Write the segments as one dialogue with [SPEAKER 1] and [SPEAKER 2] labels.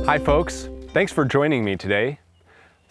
[SPEAKER 1] Hi folks, thanks for joining me today.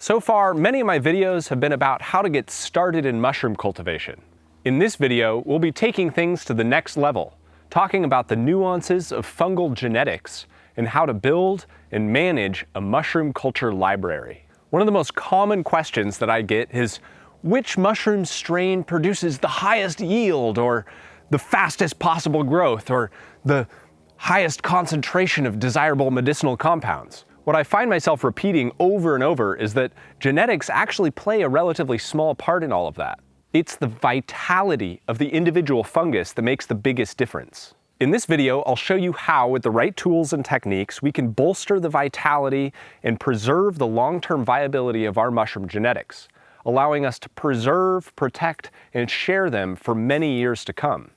[SPEAKER 1] So far, many of my videos have been about how to get started in mushroom cultivation. In this video, we'll be taking things to the next level, talking about the nuances of fungal genetics and how to build and manage a mushroom culture library. One of the most common questions that I get is, which mushroom strain produces the highest yield, or the fastest possible growth, or the highest concentration of desirable medicinal compounds? What I find myself repeating over and over is that genetics actually play a relatively small part in all of that. It's the vitality of the individual fungus that makes the biggest difference. In this video, I'll show you how, with the right tools and techniques, we can bolster the vitality and preserve the long-term viability of our mushroom genetics, allowing us to preserve, protect, and share them for many years to come.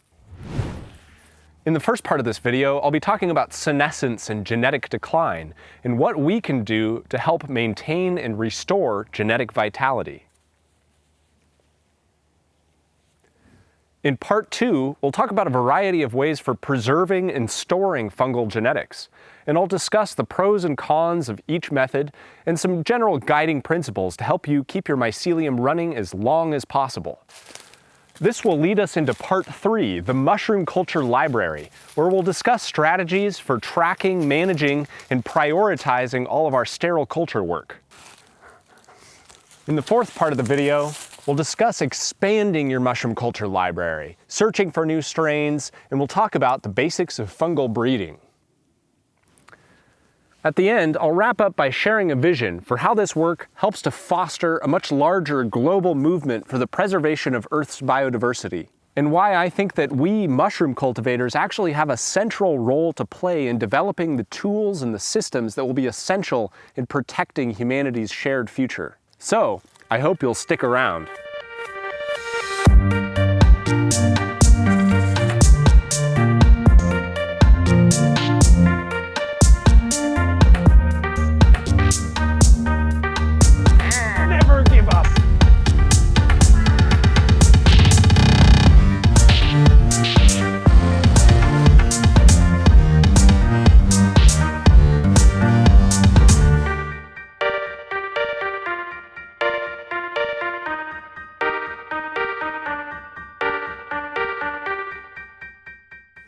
[SPEAKER 1] In the first part of this video, I'll be talking about senescence and genetic decline, and what we can do to help maintain and restore genetic vitality. In part 2, we'll talk about a variety of ways for preserving and storing fungal genetics, and I'll discuss the pros and cons of each method and some general guiding principles to help you keep your mycelium running as long as possible. This will lead us into part 3, the mushroom culture library, where we'll discuss strategies for tracking, managing, and prioritizing all of our sterile culture work. In the fourth part of the video, we'll discuss expanding your mushroom culture library, searching for new strains, and we'll talk about the basics of fungal breeding. At the end, I'll wrap up by sharing a vision for how this work helps to foster a much larger global movement for the preservation of Earth's biodiversity, and why I think that we mushroom cultivators actually have a central role to play in developing the tools and the systems that will be essential in protecting humanity's shared future. So, I hope you'll stick around.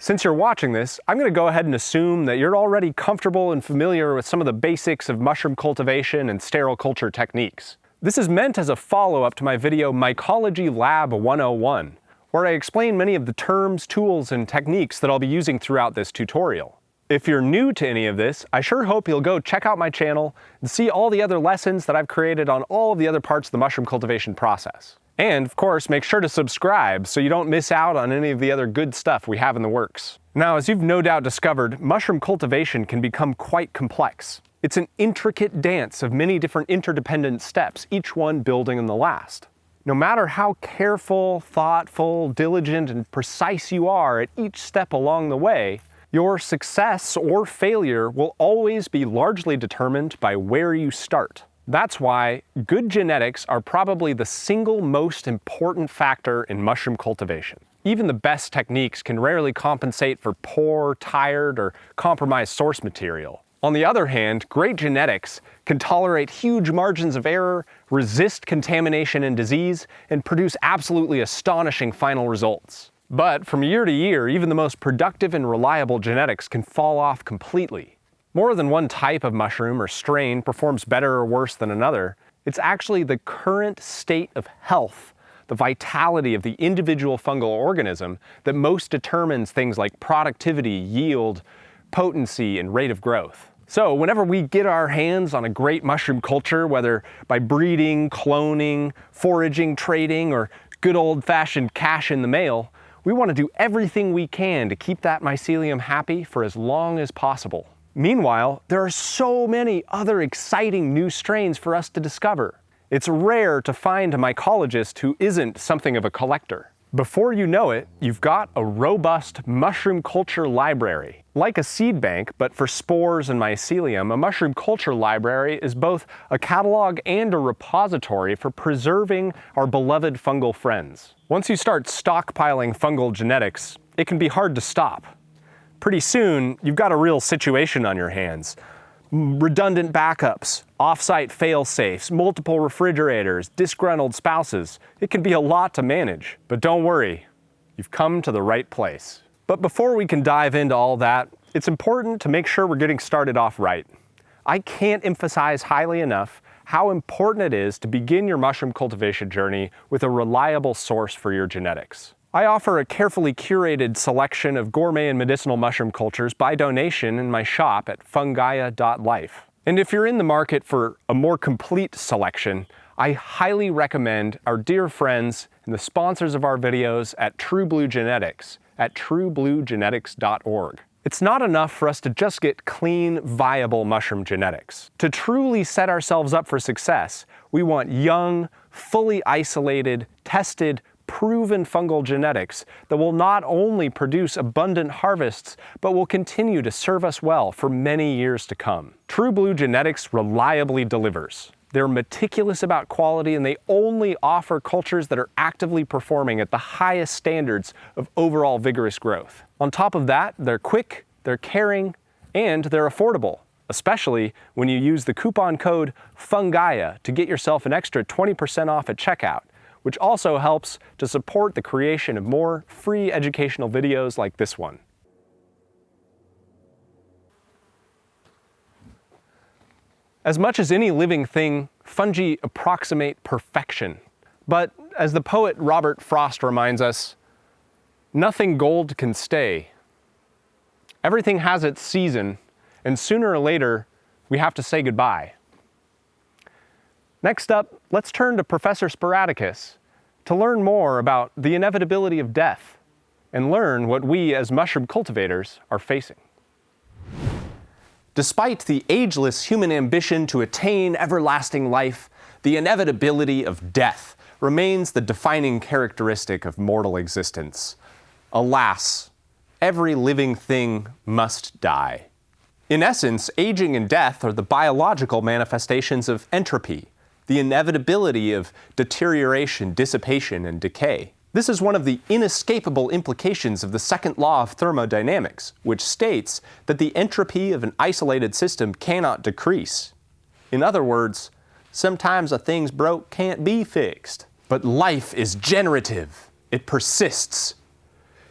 [SPEAKER 1] Since you're watching this, I'm going to go ahead and assume that you're already comfortable and familiar with some of the basics of mushroom cultivation and sterile culture techniques. This is meant as a follow-up to my video Mycology Lab 101, where I explain many of the terms, tools, and techniques that I'll be using throughout this tutorial. If you're new to any of this, I sure hope you'll go check out my channel and see all the other lessons that I've created on all of the other parts of the mushroom cultivation process. And, of course, make sure to subscribe so you don't miss out on any of the other good stuff we have in the works. Now, as you've no doubt discovered, mushroom cultivation can become quite complex. It's an intricate dance of many different interdependent steps, each one building on the last. No matter how careful, thoughtful, diligent, and precise you are at each step along the way, your success or failure will always be largely determined by where you start. That's why good genetics are probably the single most important factor in mushroom cultivation. Even the best techniques can rarely compensate for poor, tired, or compromised source material. On the other hand, great genetics can tolerate huge margins of error, resist contamination and disease, and produce absolutely astonishing final results. But from year to year, even the most productive and reliable genetics can fall off completely. More than one type of mushroom or strain performs better or worse than another. It's actually the current state of health, the vitality of the individual fungal organism, that most determines things like productivity, yield, potency, and rate of growth. So whenever we get our hands on a great mushroom culture, whether by breeding, cloning, foraging, trading, or good old-fashioned cash in the mail, we want to do everything we can to keep that mycelium happy for as long as possible. Meanwhile, there are so many other exciting new strains for us to discover. It's rare to find a mycologist who isn't something of a collector. Before you know it, you've got a robust mushroom culture library. Like a seed bank, but for spores and mycelium, a mushroom culture library is both a catalog and a repository for preserving our beloved fungal friends. Once you start stockpiling fungal genetics, it can be hard to stop. Pretty soon, you've got a real situation on your hands. redundant backups, off-site fail-safes, multiple refrigerators, disgruntled spouses. It can be a lot to manage, but don't worry, you've come to the right place. But before we can dive into all that, it's important to make sure we're getting started off right. I can't emphasize highly enough how important it is to begin your mushroom cultivation journey with a reliable source for your genetics. I offer a carefully curated selection of gourmet and medicinal mushroom cultures by donation in my shop at fungaia.life. And if you're in the market for a more complete selection, I highly recommend our dear friends and the sponsors of our videos at True Blue Genetics at truebluegenetics.org. It's not enough for us to just get clean, viable mushroom genetics. To truly set ourselves up for success, we want young, fully isolated, tested, proven fungal genetics that will not only produce abundant harvests, but will continue to serve us well for many years to come. True Blue Genetics reliably delivers. They're meticulous about quality, and they only offer cultures that are actively performing at the highest standards of overall vigorous growth. On top of that, they're quick, they're caring, and they're affordable, especially when you use the coupon code FUNGAIA to get yourself an extra 20% off at checkout, which also helps to support the creation of more free educational videos like this one. As much as any living thing, fungi approximate perfection. But as the poet Robert Frost reminds us, nothing gold can stay. Everything has its season, and sooner or later, we have to say goodbye. Next up, let's turn to Professor Sporadicus to learn more about the inevitability of death and learn what we as mushroom cultivators are facing. Despite the ageless human ambition to attain everlasting life, the inevitability of death remains the defining characteristic of mortal existence. Alas, every living thing must die. In essence, aging and death are the biological manifestations of entropy, the inevitability of deterioration, dissipation, and decay. This is one of the inescapable implications of the second law of thermodynamics, which states that the entropy of an isolated system cannot decrease. In other words, sometimes a thing's broke can't be fixed. But life is generative. It persists.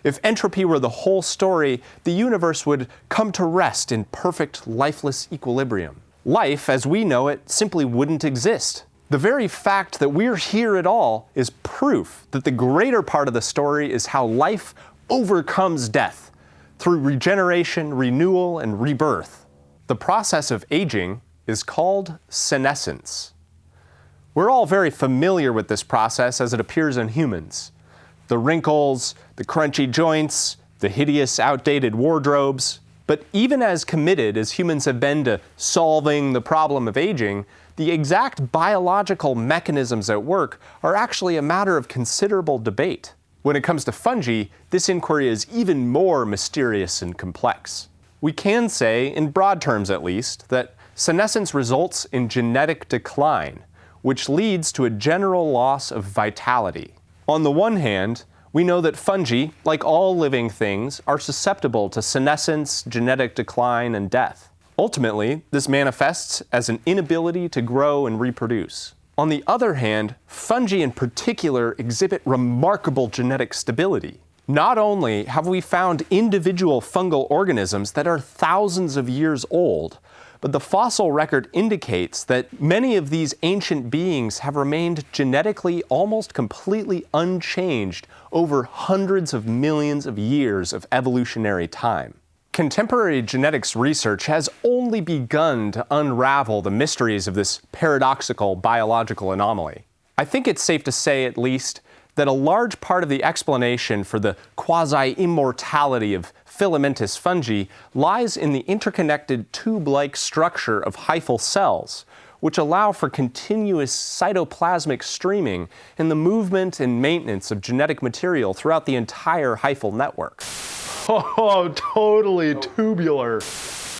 [SPEAKER 1] If entropy were the whole story, the universe would come to rest in perfect, lifeless equilibrium. Life, as we know it, simply wouldn't exist. The very fact that we're here at all is proof that the greater part of the story is how life overcomes death through regeneration, renewal, and rebirth. The process of aging is called senescence. We're all very familiar with this process as it appears in humans. The wrinkles, the crunchy joints, the hideous, outdated wardrobes. But even as committed as humans have been to solving the problem of aging, the exact biological mechanisms at work are actually a matter of considerable debate. When it comes to fungi, this inquiry is even more mysterious and complex. We can say, in broad terms at least, that senescence results in genetic decline, which leads to a general loss of vitality. On the one hand, we know that fungi, like all living things, are susceptible to senescence, genetic decline, and death. Ultimately, this manifests as an inability to grow and reproduce. On the other hand, fungi in particular exhibit remarkable genetic stability. Not only have we found individual fungal organisms that are thousands of years old, but the fossil record indicates that many of these ancient beings have remained genetically almost completely unchanged over hundreds of millions of years of evolutionary time. Contemporary genetics research has only begun to unravel the mysteries of this paradoxical biological anomaly. I think it's safe to say, at least, that a large part of the explanation for the quasi-immortality of filamentous fungi lies in the interconnected tube-like structure of hyphal cells, which allow for continuous cytoplasmic streaming and the movement and maintenance of genetic material throughout the entire hyphal network. Oh, totally tubular.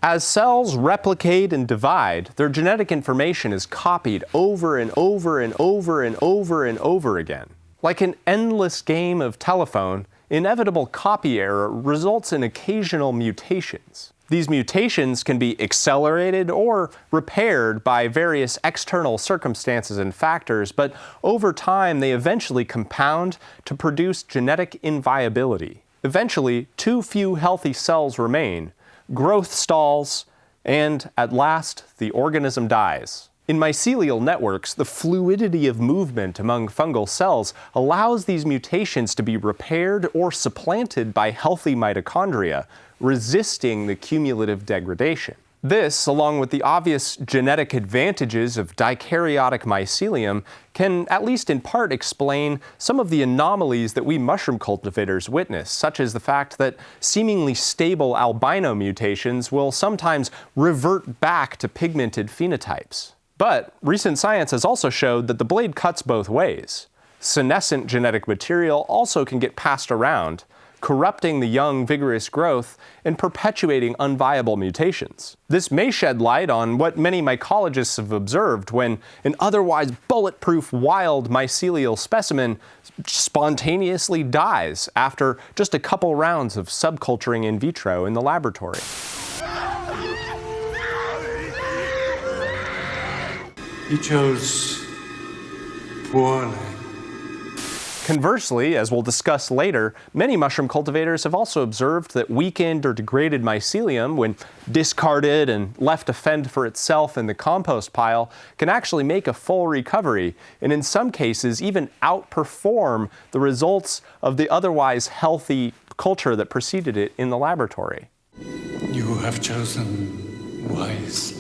[SPEAKER 1] As cells replicate and divide, their genetic information is copied over and over and over and over and over again. Like an endless game of telephone, inevitable copy error results in occasional mutations. These mutations can be accelerated or repaired by various external circumstances and factors, but over time they eventually compound to produce genetic inviability. Eventually, too few healthy cells remain, growth stalls, and at last, the organism dies. In mycelial networks, the fluidity of movement among fungal cells allows these mutations to be repaired or supplanted by healthy mitochondria, resisting the cumulative degradation. This, along with the obvious genetic advantages of dikaryotic mycelium, can at least in part explain some of the anomalies that we mushroom cultivators witness, such as the fact that seemingly stable albino mutations will sometimes revert back to pigmented phenotypes. But recent science has also showed that the blade cuts both ways. Senescent genetic material also can get passed around, corrupting the young, vigorous growth and perpetuating unviable mutations. This may shed light on what many mycologists have observed when an otherwise bulletproof wild mycelial specimen spontaneously dies after just a couple rounds of subculturing in vitro in the laboratory.
[SPEAKER 2] You chose poorly.
[SPEAKER 1] Conversely, as we'll discuss later, many mushroom cultivators have also observed that weakened or degraded mycelium, when discarded and left to fend for itself in the compost pile, can actually make a full recovery, and in some cases even outperform the results of the otherwise healthy culture that preceded it in the laboratory.
[SPEAKER 2] You have chosen wisely.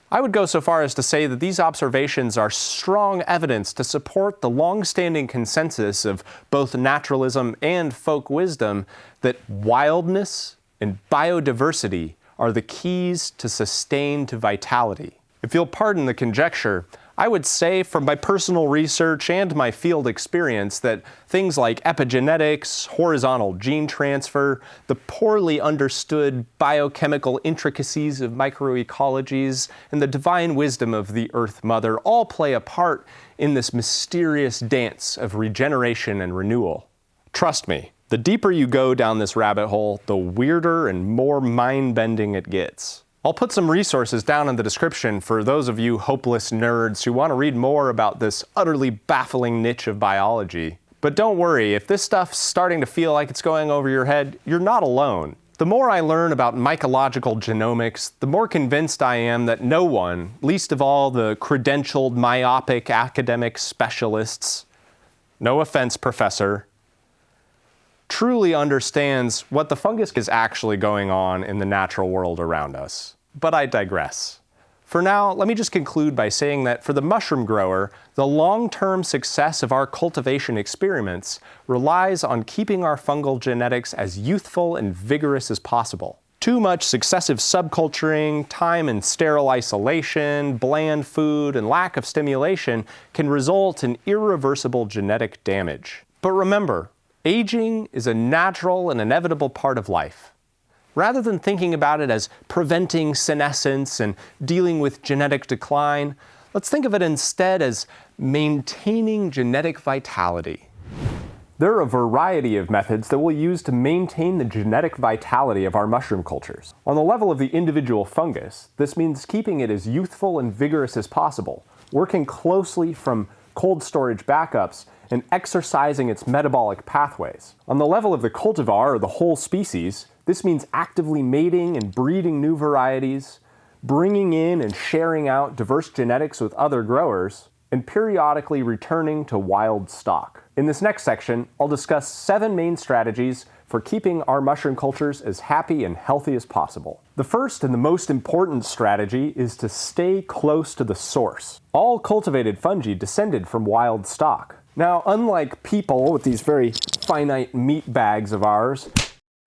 [SPEAKER 1] I would go so far as to say that these observations are strong evidence to support the long-standing consensus of both naturalism and folk wisdom that wildness and biodiversity are the keys to sustained vitality. If you'll pardon the conjecture, I would say from my personal research and my field experience that things like epigenetics, horizontal gene transfer, the poorly understood biochemical intricacies of microecologies, and the divine wisdom of the Earth Mother all play a part in this mysterious dance of regeneration and renewal. Trust me, the deeper you go down this rabbit hole, the weirder and more mind-bending it gets. I'll put some resources down in the description for those of you hopeless nerds who want to read more about this utterly baffling niche of biology. But don't worry, if this stuff's starting to feel like it's going over your head, you're not alone. The more I learn about mycological genomics, the more convinced I am that no one, least of all the credentialed myopic academic specialists, no offense, professor, truly understands what the fungus is actually going on in the natural world around us. But I digress. For now, let me just conclude by saying that for the mushroom grower, the long-term success of our cultivation experiments relies on keeping our fungal genetics as youthful and vigorous as possible. Too much successive subculturing, time in sterile isolation, bland food, and lack of stimulation can result in irreversible genetic damage. But remember, aging is a natural and inevitable part of life. Rather than thinking about it as preventing senescence and dealing with genetic decline, let's think of it instead as maintaining genetic vitality. There are a variety of methods that we'll use to maintain the genetic vitality of our mushroom cultures. On the level of the individual fungus, this means keeping it as youthful and vigorous as possible, working closely from cold storage backups, and exercising its metabolic pathways. On the level of the cultivar, or the whole species, this means actively mating and breeding new varieties, bringing in and sharing out diverse genetics with other growers, and periodically returning to wild stock. In this next section, I'll discuss 7 main strategies for keeping our mushroom cultures as happy and healthy as possible. The first and the most important strategy is to stay close to the source. All cultivated fungi descended from wild stock. Now, unlike people with these very finite meat bags of ours,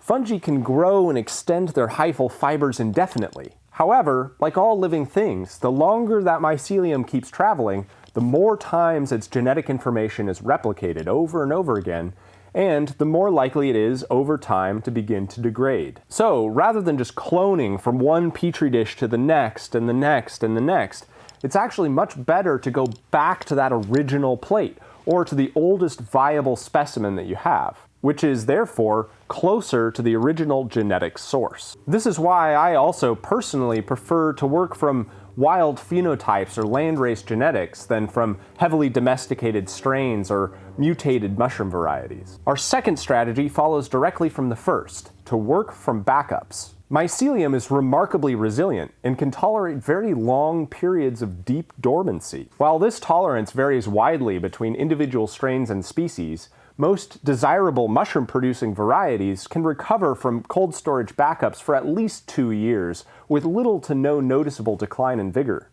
[SPEAKER 1] fungi can grow and extend their hyphal fibers indefinitely. However, like all living things, the longer that mycelium keeps traveling, the more times its genetic information is replicated over and over again, and the more likely it is over time to begin to degrade. So, rather than just cloning from one Petri dish to the next and the next and the next, it's actually much better to go back to that original plate, or to the oldest viable specimen that you have. which is therefore closer to the original genetic source. This is why I also personally prefer to work from wild phenotypes or landrace genetics than from heavily domesticated strains or mutated mushroom varieties. Our second strategy follows directly from the first, to work from backups. Mycelium is remarkably resilient and can tolerate very long periods of deep dormancy. While this tolerance varies widely between individual strains and species, most desirable mushroom-producing varieties can recover from cold storage backups for at least 2 years with little to no noticeable decline in vigor,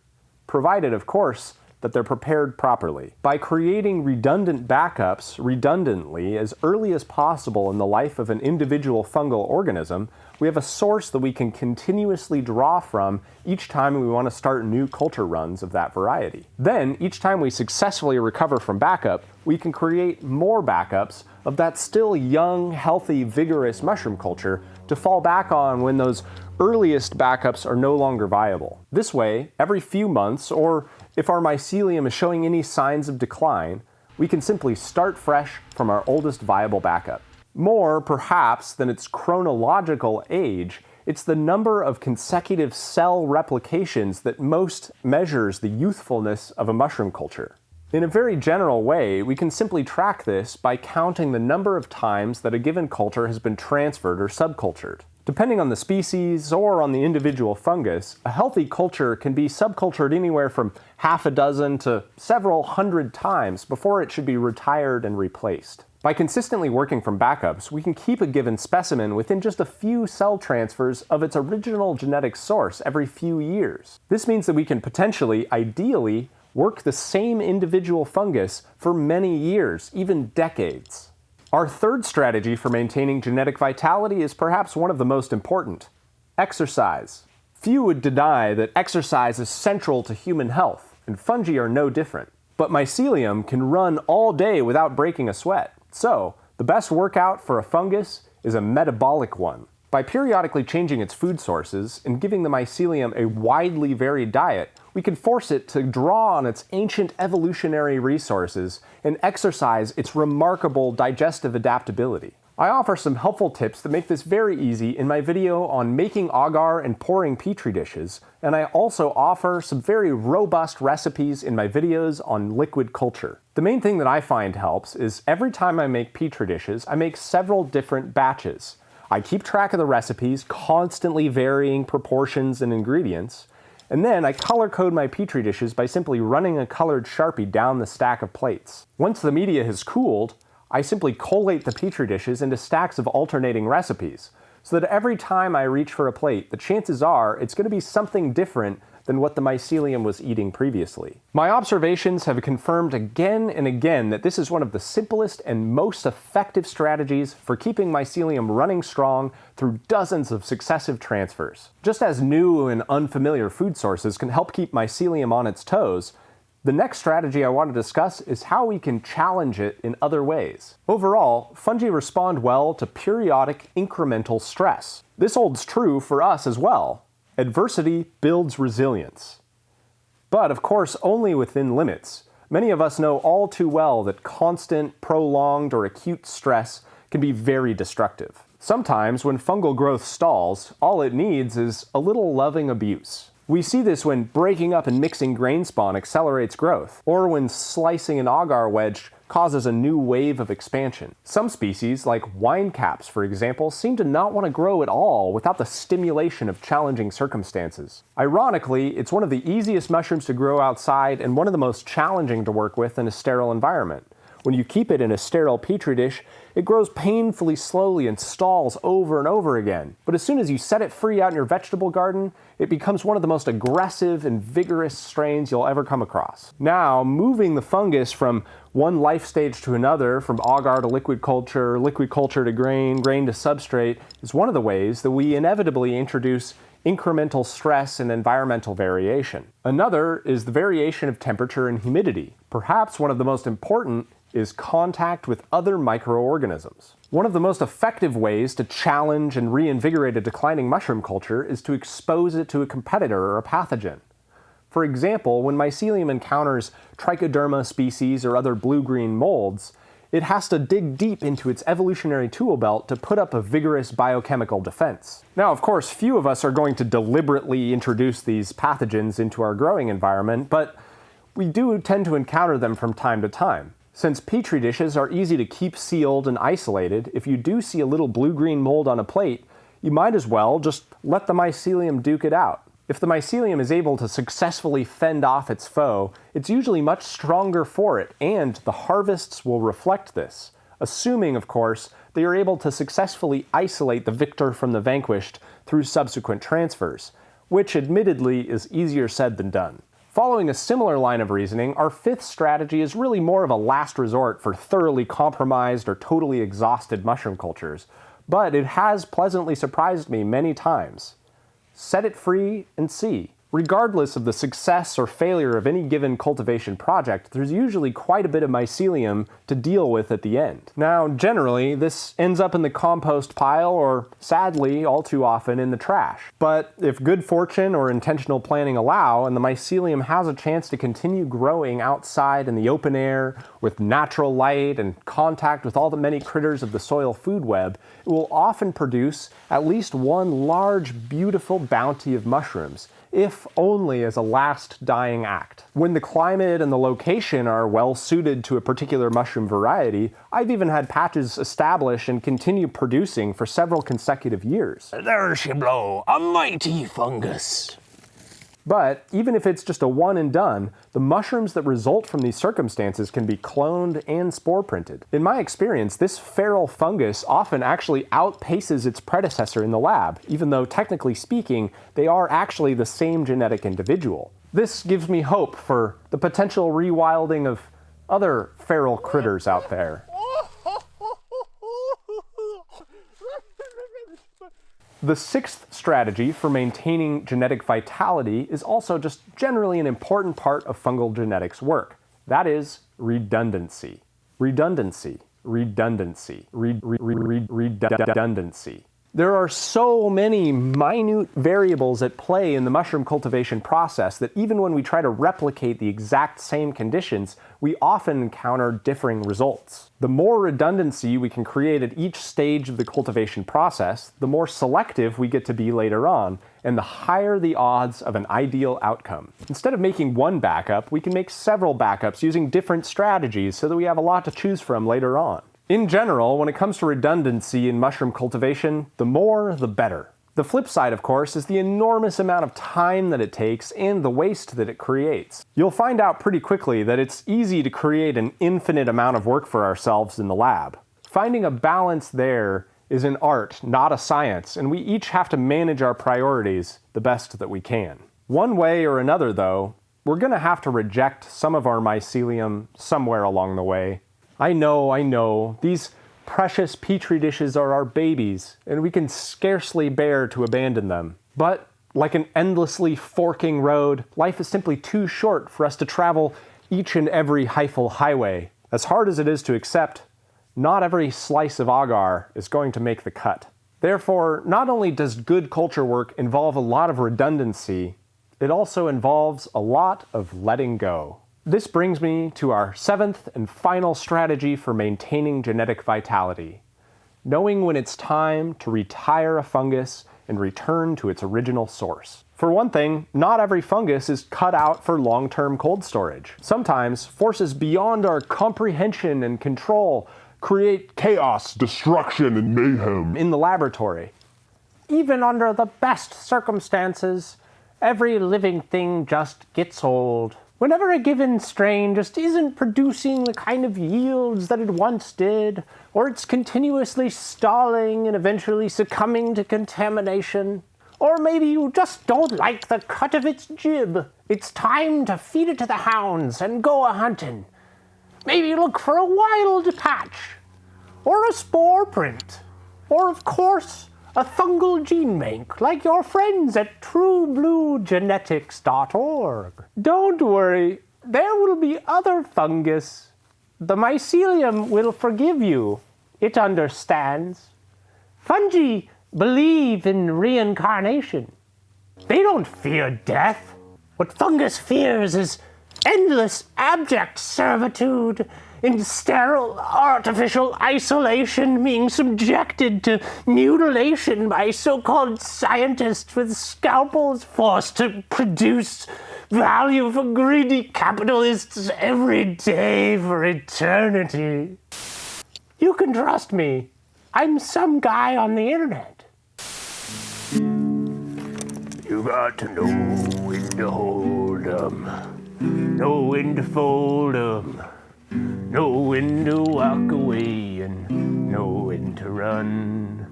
[SPEAKER 1] provided, of course, that they're prepared properly. By creating redundant backups redundantly as early as possible in the life of an individual fungal organism, we have a source that we can continuously draw from each time we want to start new culture runs of that variety. Then, each time we successfully recover from backup, we can create more backups of that still young, healthy, vigorous mushroom culture to fall back on when those earliest backups are no longer viable. This way, every few months, or if our mycelium is showing any signs of decline, we can simply start fresh from our oldest viable backup. More, perhaps, than its chronological age, it's the number of consecutive cell replications that most measures the youthfulness of a mushroom culture. In a very general way, we can simply track this by counting the number of times that a given culture has been transferred or subcultured. Depending on the species or on the individual fungus, a healthy culture can be subcultured anywhere from half a dozen to several hundred times before it should be retired and replaced. By consistently working from backups, we can keep a given specimen within just a few cell transfers of its original genetic source every few years. This means that we can potentially, ideally, work the same individual fungus for many years, even decades. Our third strategy for maintaining genetic vitality is perhaps one of the most important: exercise. Few would deny that exercise is central to human health, and fungi are no different. But mycelium can run all day without breaking a sweat. So, the best workout for a fungus is a metabolic one. By periodically changing its food sources and giving the mycelium a widely varied diet, we can force it to draw on its ancient evolutionary resources and exercise its remarkable digestive adaptability. I offer some helpful tips that make this very easy in my video on making agar and pouring Petri dishes, and I also offer some very robust recipes in my videos on liquid culture. The main thing that I find helps is every time I make Petri dishes, I make several different batches. I keep track of the recipes, constantly varying proportions and ingredients, and then I color code my Petri dishes by simply running a colored Sharpie down the stack of plates. Once the media has cooled, I simply collate the Petri dishes into stacks of alternating recipes, so that every time I reach for a plate, the chances are it's going to be something different than what the mycelium was eating previously. My observations have confirmed again and again that this is one of the simplest and most effective strategies for keeping mycelium running strong through dozens of successive transfers. Just as new and unfamiliar food sources can help keep mycelium on its toes, the next strategy I want to discuss is how we can challenge it in other ways. Overall, fungi respond well to periodic incremental stress. This holds true for us as well. Adversity builds resilience. But of course, only within limits. Many of us know all too well that constant, prolonged, or acute stress can be very destructive. Sometimes, when fungal growth stalls, all it needs is a little loving abuse. We see this when breaking up and mixing grain spawn accelerates growth, or when slicing an agar wedge causes a new wave of expansion. Some species, like wine caps for example, seem to not want to grow at all without the stimulation of challenging circumstances. Ironically, it's one of the easiest mushrooms to grow outside and one of the most challenging to work with in a sterile environment. When you keep it in a sterile Petri dish, it grows painfully slowly and stalls over and over again. But as soon as you set it free out in your vegetable garden, it becomes one of the most aggressive and vigorous strains you'll ever come across. Now, moving the fungus from one life stage to another, from agar to liquid culture to grain to substrate, is one of the ways that we inevitably introduce incremental stress and environmental variation. Another is the variation of temperature and humidity. Perhaps one of the most important is contact with other microorganisms. One of the most effective ways to challenge and reinvigorate a declining mushroom culture is to expose it to a competitor or a pathogen. For example, when mycelium encounters trichoderma species or other blue-green molds, it has to dig deep into its evolutionary tool belt to put up a vigorous biochemical defense. Now, of course, few of us are going to deliberately introduce these pathogens into our growing environment, but we do tend to encounter them from time to time. Since Petri dishes are easy to keep sealed and isolated, if you do see a little blue-green mold on a plate, you might as well just let the mycelium duke it out. If the mycelium is able to successfully fend off its foe, it's usually much stronger for it, and the harvests will reflect this, assuming, of course, that you're able to successfully isolate the victor from the vanquished through subsequent transfers, which admittedly is easier said than done. Following a similar line of reasoning, our fifth strategy is really more of a last resort for thoroughly compromised or totally exhausted mushroom cultures, but it has pleasantly surprised me many times. Set it free and see. Regardless of the success or failure of any given cultivation project, there's usually quite a bit of mycelium to deal with at the end. Now, generally, this ends up in the compost pile or, sadly, all too often in the trash. But if good fortune or intentional planning allow, and the mycelium has a chance to continue growing outside in the open air with natural light and contact with all the many critters of the soil food web, it will often produce at least one large, beautiful bounty of mushrooms, if only as a last dying act. When the climate and the location are well suited to a particular mushroom variety, I've even had patches establish and continue producing for several consecutive years.
[SPEAKER 3] There she blow, a mighty fungus.
[SPEAKER 1] But even if it's just a one and done, the mushrooms that result from these circumstances can be cloned and spore printed. In my experience, this feral fungus often actually outpaces its predecessor in the lab, even though technically speaking, they are actually the same genetic individual. This gives me hope for the potential rewilding of other feral critters out there. The sixth strategy for maintaining genetic vitality is also just generally an important part of fungal genetics work. That is redundancy. Redundancy. Redundancy. Redundancy. There are so many minute variables at play in the mushroom cultivation process that even when we try to replicate the exact same conditions, we often encounter differing results. The more redundancy we can create at each stage of the cultivation process, the more selective we get to be later on, and the higher the odds of an ideal outcome. Instead of making one backup, we can make several backups using different strategies so that we have a lot to choose from later on. In general, when it comes to redundancy in mushroom cultivation, the more, the better. The flip side, of course, is the enormous amount of time that it takes and the waste that it creates. You'll find out pretty quickly that it's easy to create an infinite amount of work for ourselves in the lab. Finding a balance there is an art, not a science, and we each have to manage our priorities the best that we can. One way or another, though, we're going to have to reject some of our mycelium somewhere along the way. I know, these precious Petri dishes are our babies, and we can scarcely bear to abandon them. But, like an endlessly forking road, life is simply too short for us to travel each and every Heifel highway. As hard as it is to accept, not every slice of Agar is going to make the cut. Therefore, not only does good culture work involve a lot of redundancy, it also involves a lot of letting go. This brings me to our seventh and final strategy for maintaining genetic vitality: knowing when it's time to retire a fungus and return to its original source. For one thing, not every fungus is cut out for long-term cold storage. Sometimes, forces beyond our comprehension and control create chaos, destruction, and mayhem in the laboratory. Even under the best circumstances, every living thing just gets old. Whenever a given strain just isn't producing the kind of yields that it once did, or it's continuously stalling and eventually succumbing to contamination, or maybe you just don't like the cut of its jib, it's time to feed it to the hounds and go a-hunting. Maybe look for a wild patch, or a spore print, or of course, a fungal gene bank like your friends at truebluegenetics.org. Don't worry, there will be other fungus. The mycelium will forgive you. It understands. Fungi believe in reincarnation. They don't fear death. What fungus fears is
[SPEAKER 3] endless, abject servitude, in sterile, artificial isolation, being subjected to mutilation by so-called scientists with scalpels, forced to produce value for greedy capitalists every day for eternity. You can trust me. I'm some guy on the internet. You got to know when to hold 'em, know when to fold 'em, know when to walk away, and know when to run.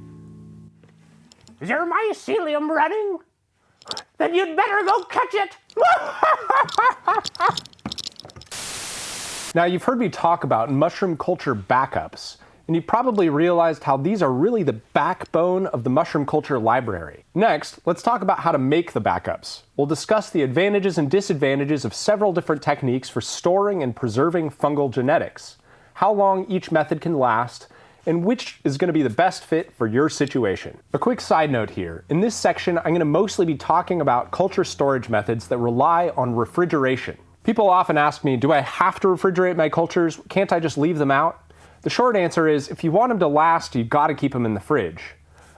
[SPEAKER 3] Is your mycelium running? Then you'd better go catch it!
[SPEAKER 1] Now, you've heard me talk about mushroom culture backups, and you've probably realized how these are really the backbone of the mushroom culture library. Next, let's talk about how to make the backups. We'll discuss the advantages and disadvantages of several different techniques for storing and preserving fungal genetics, how long each method can last, and which is going to be the best fit for your situation. A quick side note here. In this section, I'm going to mostly be talking about culture storage methods that rely on refrigeration. People often ask me, do I have to refrigerate my cultures? Can't I just leave them out? The short answer is, if you want them to last, you've got to keep them in the fridge.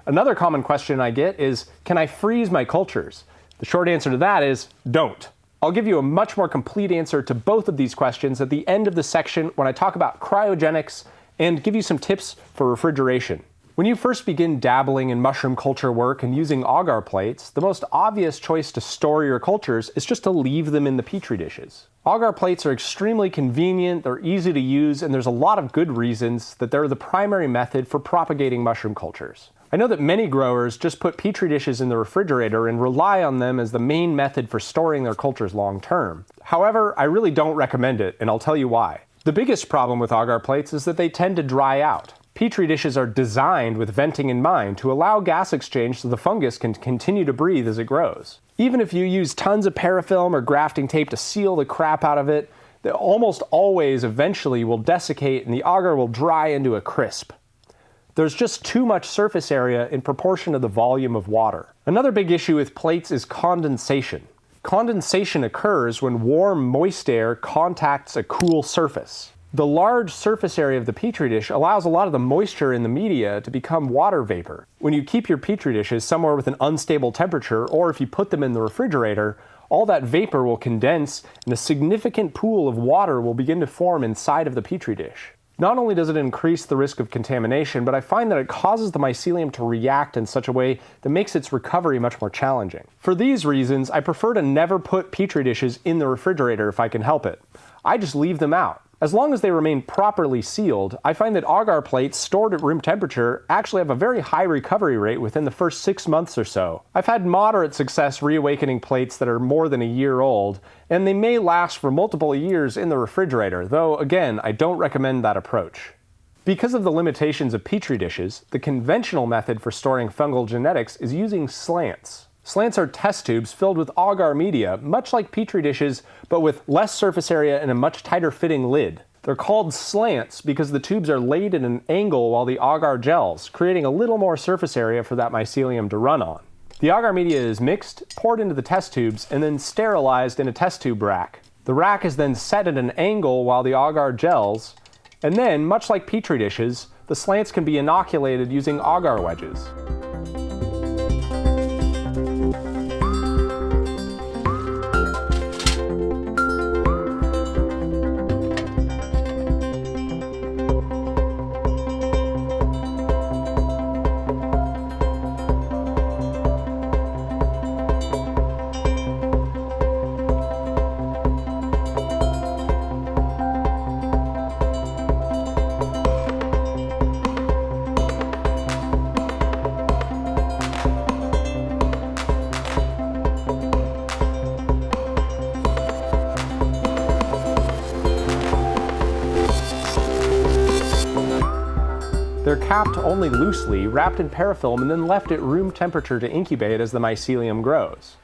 [SPEAKER 1] Another common question I get is, can I freeze my cultures? The short answer to that is, don't. I'll give you a much more complete answer to both of these questions at the end of the section when I talk about cryogenics and give you some tips for refrigeration. When you first begin dabbling in mushroom culture work and using agar plates, the most obvious choice to store your cultures is just to leave them in the Petri dishes. Agar plates are extremely convenient, they're easy to use, and there's a lot of good reasons that they're the primary method for propagating mushroom cultures. I know that many growers just put Petri dishes in the refrigerator and rely on them as the main method for storing their cultures long term. However, I really don't recommend it, and I'll tell you why. The biggest problem with agar plates is that they tend to dry out. Petri dishes are designed with venting in mind to allow gas exchange so the fungus can continue to breathe as it grows. Even if you use tons of parafilm or grafting tape to seal the crap out of it, they almost always eventually will desiccate and the agar will dry into a crisp. There's just too much surface area in proportion to the volume of water. Another big issue with plates is condensation. Condensation occurs when warm, moist air contacts a cool surface. The large surface area of the Petri dish allows a lot of the moisture in the media to become water vapor. When you keep your Petri dishes somewhere with an unstable temperature, or if you put them in the refrigerator, all that vapor will condense and a significant pool of water will begin to form inside of the Petri dish. Not only does it increase the risk of contamination, but I find that it causes the mycelium to react in such a way that makes its recovery much more challenging. For these reasons, I prefer to never put Petri dishes in the refrigerator if I can help it. I just leave them out. As long as they remain properly sealed, I find that agar plates stored at room temperature actually have a very high recovery rate within the first 6 months or so. I've had moderate success reawakening plates that are more than a year old, and they may last for multiple years in the refrigerator, though again, I don't recommend that approach. Because of the limitations of Petri dishes, the conventional method for storing fungal genetics is using slants. Slants are test tubes filled with agar media, much like Petri dishes, but with less surface area and a much tighter fitting lid. They're called slants because the tubes are laid at an angle while the agar gels, creating a little more surface area for that mycelium to run on. The agar media is mixed, poured into the test tubes, and then sterilized in a test tube rack. The rack is then set at an angle while the agar gels, and then, much like Petri dishes, the slants can be inoculated using agar wedges. They're capped only loosely, wrapped in parafilm, and then left at room temperature to incubate as the mycelium grows.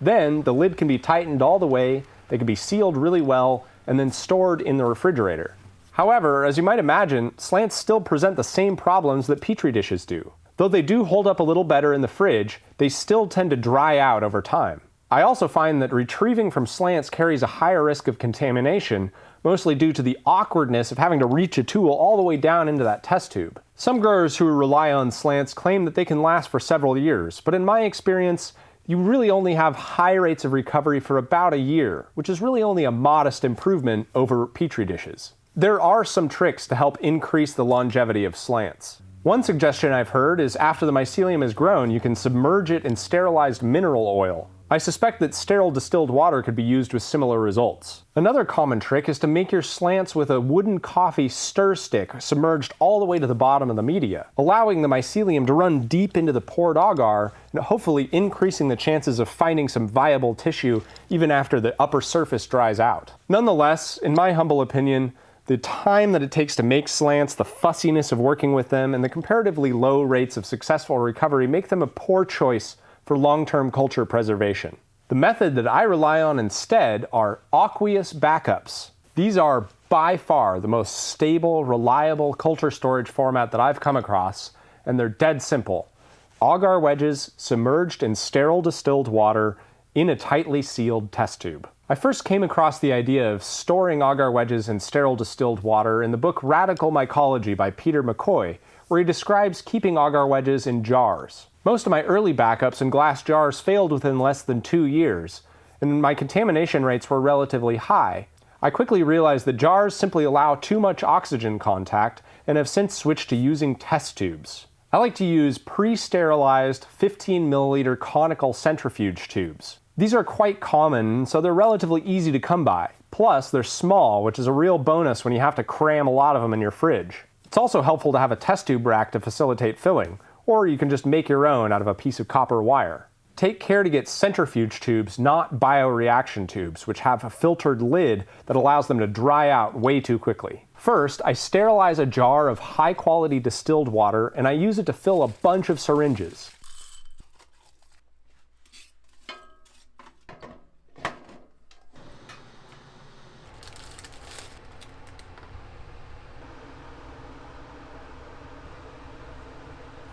[SPEAKER 1] Then, the lid can be tightened all the way, they can be sealed really well, and then stored in the refrigerator. However, as you might imagine, slants still present the same problems that Petri dishes do. Though they do hold up a little better in the fridge, they still tend to dry out over time. I also find that retrieving from slants carries a higher risk of contamination, mostly due to the awkwardness of having to reach a tool all the way down into that test tube. Some growers who rely on slants claim that they can last for several years, but in my experience, you really only have high rates of recovery for about a year, which is really only a modest improvement over Petri dishes. There are some tricks to help increase the longevity of slants. One suggestion I've heard is after the mycelium is grown, you can submerge it in sterilized mineral oil. I suspect that sterile distilled water could be used with similar results. Another common trick is to make your slants with a wooden coffee stir stick submerged all the way to the bottom of the media, allowing the mycelium to run deep into the poured agar and hopefully increasing the chances of finding some viable tissue even after the upper surface dries out. Nonetheless, in my humble opinion, the time that it takes to make slants, the fussiness of working with them, and the comparatively low rates of successful recovery make them a poor choice for long-term culture preservation. The method that I rely on instead are aqueous backups. These are by far the most stable, reliable culture storage format that I've come across, and they're dead simple. Agar wedges submerged in sterile distilled water in a tightly sealed test tube. I first came across the idea of storing agar wedges in sterile distilled water in the book Radical Mycology by Peter McCoy, where he describes keeping agar wedges in jars. Most of my early backups in glass jars failed within less than 2 years, and my contamination rates were relatively high. I quickly realized that jars simply allow too much oxygen contact and have since switched to using test tubes. I like to use pre-sterilized 15 milliliter conical centrifuge tubes. These are quite common, so they're relatively easy to come by. Plus, they're small, which is a real bonus when you have to cram a lot of them in your fridge. It's also helpful to have a test tube rack to facilitate filling, or you can just make your own out of a piece of copper wire. Take care to get centrifuge tubes, not bioreaction tubes, which have a filtered lid that allows them to dry out way too quickly. First, I sterilize a jar of high-quality distilled water, and I use it to fill a bunch of syringes.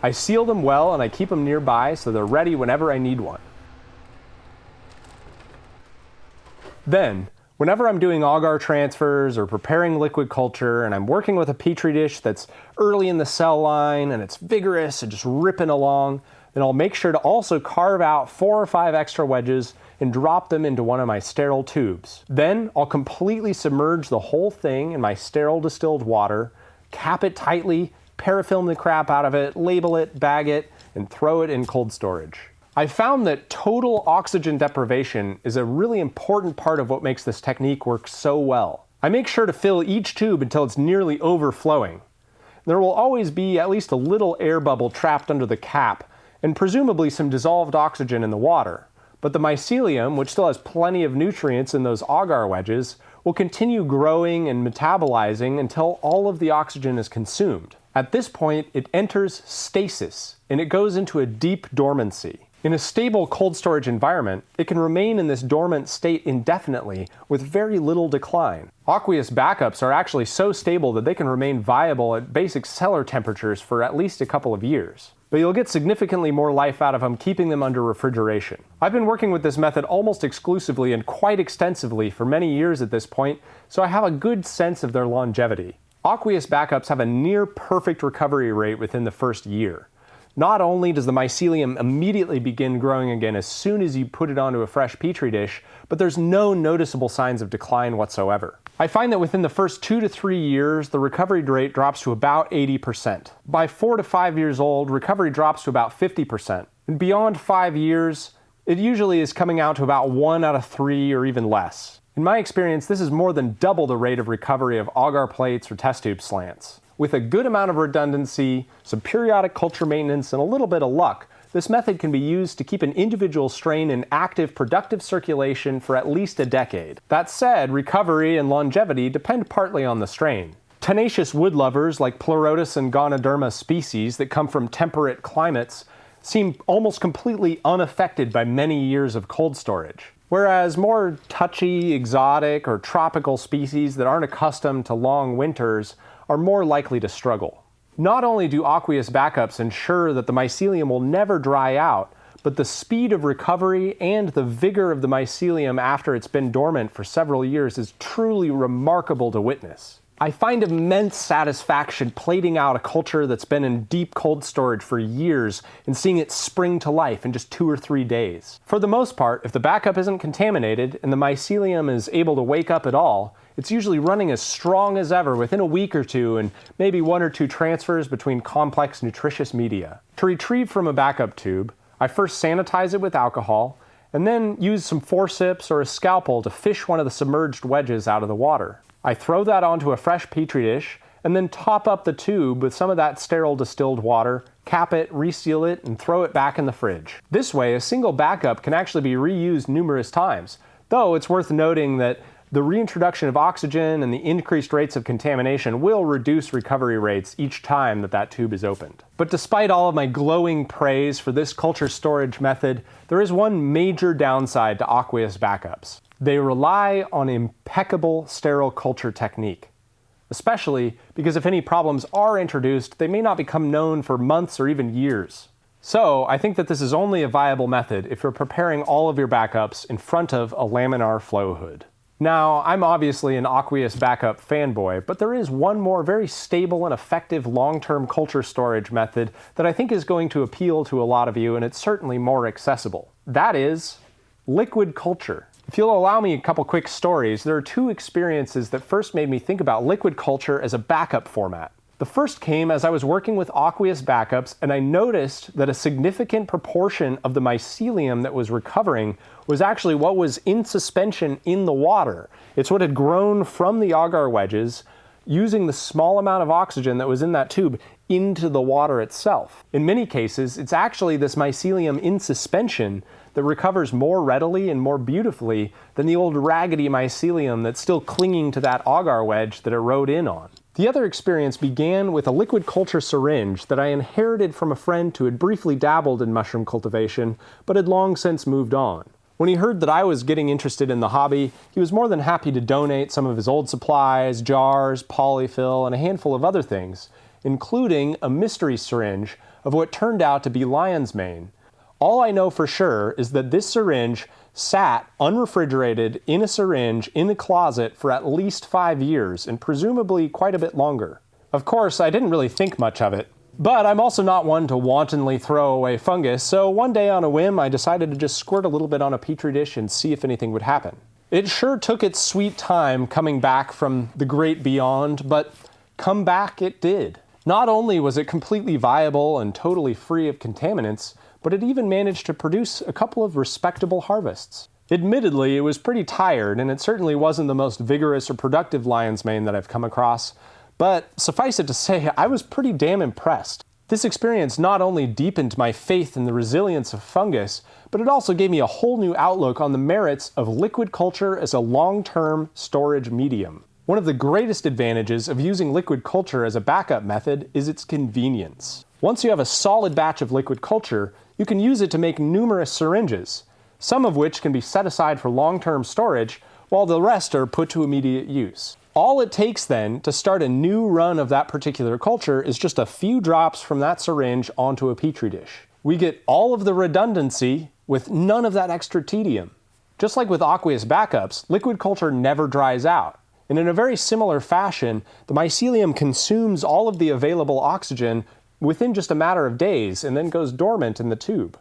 [SPEAKER 1] I seal them well and I keep them nearby so they're ready whenever I need one. Then, whenever I'm doing agar transfers or preparing liquid culture and I'm working with a Petri dish that's early in the cell line and it's vigorous and just ripping along, then I'll make sure to also carve out 4 or 5 extra wedges and drop them into one of my sterile tubes. Then I'll completely submerge the whole thing in my sterile distilled water, cap it tightly, parafilm the crap out of it, label it, bag it, and throw it in cold storage. I found that total oxygen deprivation is a really important part of what makes this technique work so well. I make sure to fill each tube until it's nearly overflowing. There will always be at least a little air bubble trapped under the cap, and presumably some dissolved oxygen in the water. But the mycelium, which still has plenty of nutrients in those agar wedges, will continue growing and metabolizing until all of the oxygen is consumed. At this point, it enters stasis, and it goes into a deep dormancy. In a stable cold storage environment, it can remain in this dormant state indefinitely with very little decline. Aqueous backups are actually so stable that they can remain viable at basic cellar temperatures for at least a couple of years. But you'll get significantly more life out of them keeping them under refrigeration. I've been working with this method almost exclusively and quite extensively for many years at this point, so I have a good sense of their longevity. Aqueous backups have a near perfect recovery rate within the first year. Not only does the mycelium immediately begin growing again as soon as you put it onto a fresh Petri dish, but there's no noticeable signs of decline whatsoever. I find that within the first 2 to 3 years, the recovery rate drops to about 80%. By 4 to 5 years old, recovery drops to about 50%. And beyond 5 years, it usually is coming out to about 1 out of 3 or even less. In my experience, this is more than double the rate of recovery of agar plates or test tube slants. With a good amount of redundancy, some periodic culture maintenance, and a little bit of luck, this method can be used to keep an individual strain in active, productive circulation for at least a decade. That said, recovery and longevity depend partly on the strain. Tenacious wood lovers like Pleurotus and Ganoderma species that come from temperate climates seem almost completely unaffected by many years of cold storage. Whereas more touchy, exotic, or tropical species that aren't accustomed to long winters are more likely to struggle. Not only do aqueous backups ensure that the mycelium will never dry out, but the speed of recovery and the vigor of the mycelium after it's been dormant for several years is truly remarkable to witness. I find immense satisfaction plating out a culture that's been in deep cold storage for years and seeing it spring to life in just 2 or 3 days. For the most part, if the backup isn't contaminated and the mycelium is able to wake up at all, it's usually running as strong as ever within a week or two and maybe 1 or 2 transfers between complex nutritious media. To retrieve from a backup tube, I first sanitize it with alcohol and then use some forceps or a scalpel to fish one of the submerged wedges out of the water. I throw that onto a fresh Petri dish and then top up the tube with some of that sterile distilled water, cap it, reseal it, and throw it back in the fridge. This way, a single backup can actually be reused numerous times, though it's worth noting that the reintroduction of oxygen and the increased rates of contamination will reduce recovery rates each time that tube is opened. But despite all of my glowing praise for this culture storage method, there is one major downside to aqueous backups. They rely on impeccable sterile culture technique, especially because if any problems are introduced, they may not become known for months or even years. So I think that this is only a viable method if you're preparing all of your backups in front of a laminar flow hood. Now, I'm obviously an aqueous backup fanboy, but there is one more very stable and effective long-term culture storage method that I think is going to appeal to a lot of you, and it's certainly more accessible. That is liquid culture. If you'll allow me a couple quick stories, there are 2 experiences that first made me think about liquid culture as a backup format. The first came as I was working with aqueous backups and I noticed that a significant proportion of the mycelium that was recovering was actually what was in suspension in the water. It's what had grown from the agar wedges using the small amount of oxygen that was in that tube into the water itself. In many cases, it's actually this mycelium in suspension that recovers more readily and more beautifully than the old raggedy mycelium that's still clinging to that agar wedge that it rode in on. The other experience began with a liquid culture syringe that I inherited from a friend who had briefly dabbled in mushroom cultivation, but had long since moved on. When he heard that I was getting interested in the hobby, he was more than happy to donate some of his old supplies, jars, polyfill, and a handful of other things, including a mystery syringe of what turned out to be lion's mane. All I know for sure is that this syringe sat unrefrigerated in a syringe in a closet for at least 5 years, and presumably quite a bit longer. Of course, I didn't really think much of it, but I'm also not one to wantonly throw away fungus, so one day on a whim I decided to just squirt a little bit on a Petri dish and see if anything would happen. It sure took its sweet time coming back from the great beyond, but come back it did. Not only was it completely viable and totally free of contaminants, but it even managed to produce a couple of respectable harvests. Admittedly, it was pretty tired, and it certainly wasn't the most vigorous or productive lion's mane that I've come across, but suffice it to say, I was pretty damn impressed. This experience not only deepened my faith in the resilience of fungus, but it also gave me a whole new outlook on the merits of liquid culture as a long-term storage medium. One of the greatest advantages of using liquid culture as a backup method is its convenience. Once you have a solid batch of liquid culture, you can use it to make numerous syringes, some of which can be set aside for long-term storage, while the rest are put to immediate use. All it takes then to start a new run of that particular culture is just a few drops from that syringe onto a Petri dish. We get all of the redundancy with none of that extra tedium. Just like with aqueous backups, liquid culture never dries out. And in a very similar fashion, the mycelium consumes all of the available oxygen within just a matter of days and then goes dormant in the tube.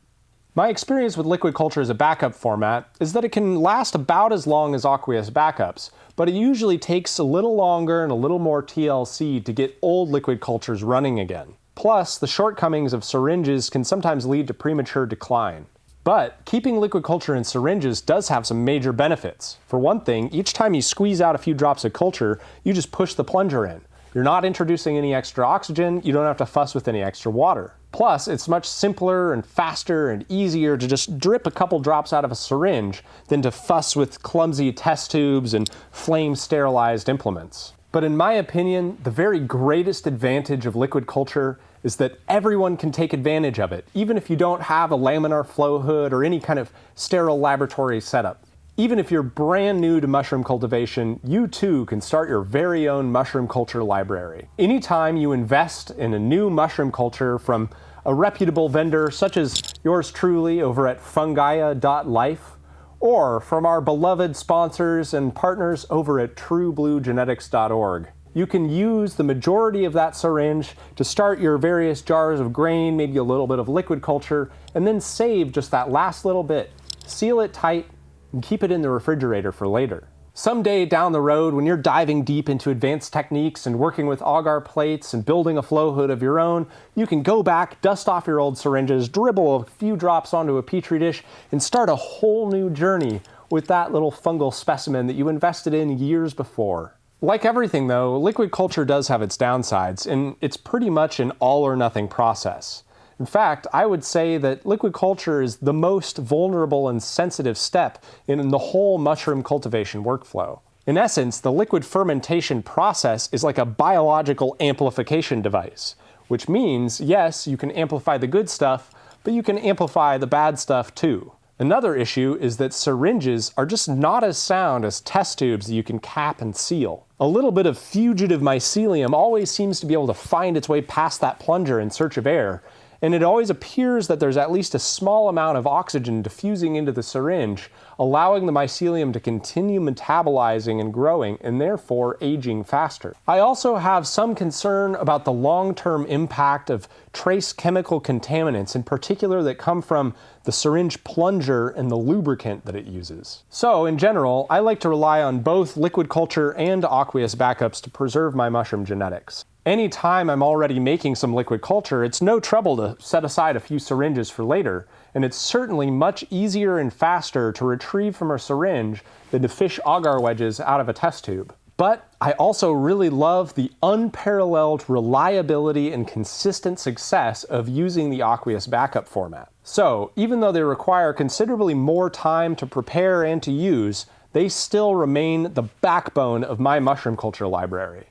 [SPEAKER 1] My experience with liquid culture as a backup format is that it can last about as long as aqueous backups, but it usually takes a little longer and a little more TLC to get old liquid cultures running again. Plus, the shortcomings of syringes can sometimes lead to premature decline. But keeping liquid culture in syringes does have some major benefits. For one thing, each time you squeeze out a few drops of culture, you just push the plunger in. You're not introducing any extra oxygen, you don't have to fuss with any extra water. Plus, it's much simpler and faster and easier to just drip a couple drops out of a syringe than to fuss with clumsy test tubes and flame-sterilized implements. But in my opinion, the very greatest advantage of liquid culture is that everyone can take advantage of it, even if you don't have a laminar flow hood or any kind of sterile laboratory setup. Even if you're brand new to mushroom cultivation, you too can start your very own mushroom culture library. Anytime you invest in a new mushroom culture from a reputable vendor such as yours truly over at fungaia.life, or from our beloved sponsors and partners over at truebluegenetics.org. You can use the majority of that syringe to start your various jars of grain, maybe a little bit of liquid culture, and then save just that last little bit. Seal it tight and keep it in the refrigerator for later. Someday down the road, when you're diving deep into advanced techniques and working with agar plates and building a flow hood of your own, you can go back, dust off your old syringes, dribble a few drops onto a Petri dish, and start a whole new journey with that little fungal specimen that you invested in years before. Like everything though, liquid culture does have its downsides, and it's pretty much an all or nothing process. In fact, I would say that liquid culture is the most vulnerable and sensitive step in the whole mushroom cultivation workflow. In essence, the liquid fermentation process is like a biological amplification device, which means, yes, you can amplify the good stuff, but you can amplify the bad stuff too. Another issue is that syringes are just not as sound as test tubes that you can cap and seal. A little bit of fugitive mycelium always seems to be able to find its way past that plunger in search of air, and it always appears that there's at least a small amount of oxygen diffusing into the syringe, allowing the mycelium to continue metabolizing and growing, and therefore aging faster. I also have some concern about the long-term impact of trace chemical contaminants, in particular that come from the syringe plunger and the lubricant that it uses. So, in general, I like to rely on both liquid culture and aqueous backups to preserve my mushroom genetics. Anytime I'm already making some liquid culture, it's no trouble to set aside a few syringes for later, and it's certainly much easier and faster to retrieve from a syringe than to fish agar wedges out of a test tube. But I also really love the unparalleled reliability and consistent success of using the aqueous backup format. So, even though they require considerably more time to prepare and to use, they still remain the backbone of my mushroom culture library.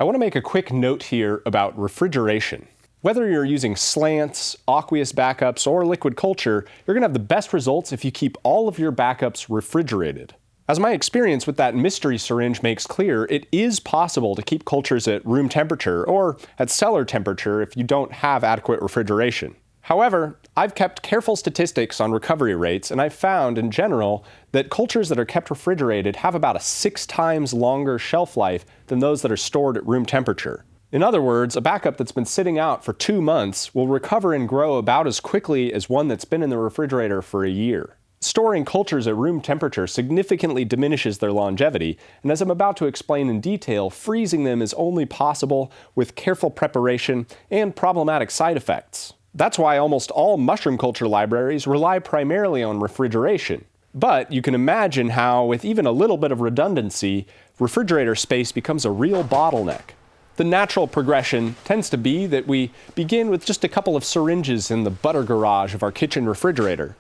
[SPEAKER 1] I want to make a quick note here about refrigeration. Whether you're using slants, aqueous backups, or liquid culture, you're going to have the best results if you keep all of your backups refrigerated. As my experience with that mystery syringe makes clear, it is possible to keep cultures at room temperature or at cellar temperature if you don't have adequate refrigeration. However, I've kept careful statistics on recovery rates, and I've found, in general, that cultures that are kept refrigerated have about a 6 times longer shelf life than those that are stored at room temperature. In other words, a backup that's been sitting out for 2 months will recover and grow about as quickly as one that's been in the refrigerator for a year. Storing cultures at room temperature significantly diminishes their longevity, and as I'm about to explain in detail, freezing them is only possible with careful preparation and problematic side effects. That's why almost all mushroom culture libraries rely primarily on refrigeration. But you can imagine how, with even a little bit of redundancy, refrigerator space becomes a real bottleneck. The natural progression tends to be that we begin with just a couple of syringes in the butter garage of our kitchen refrigerator,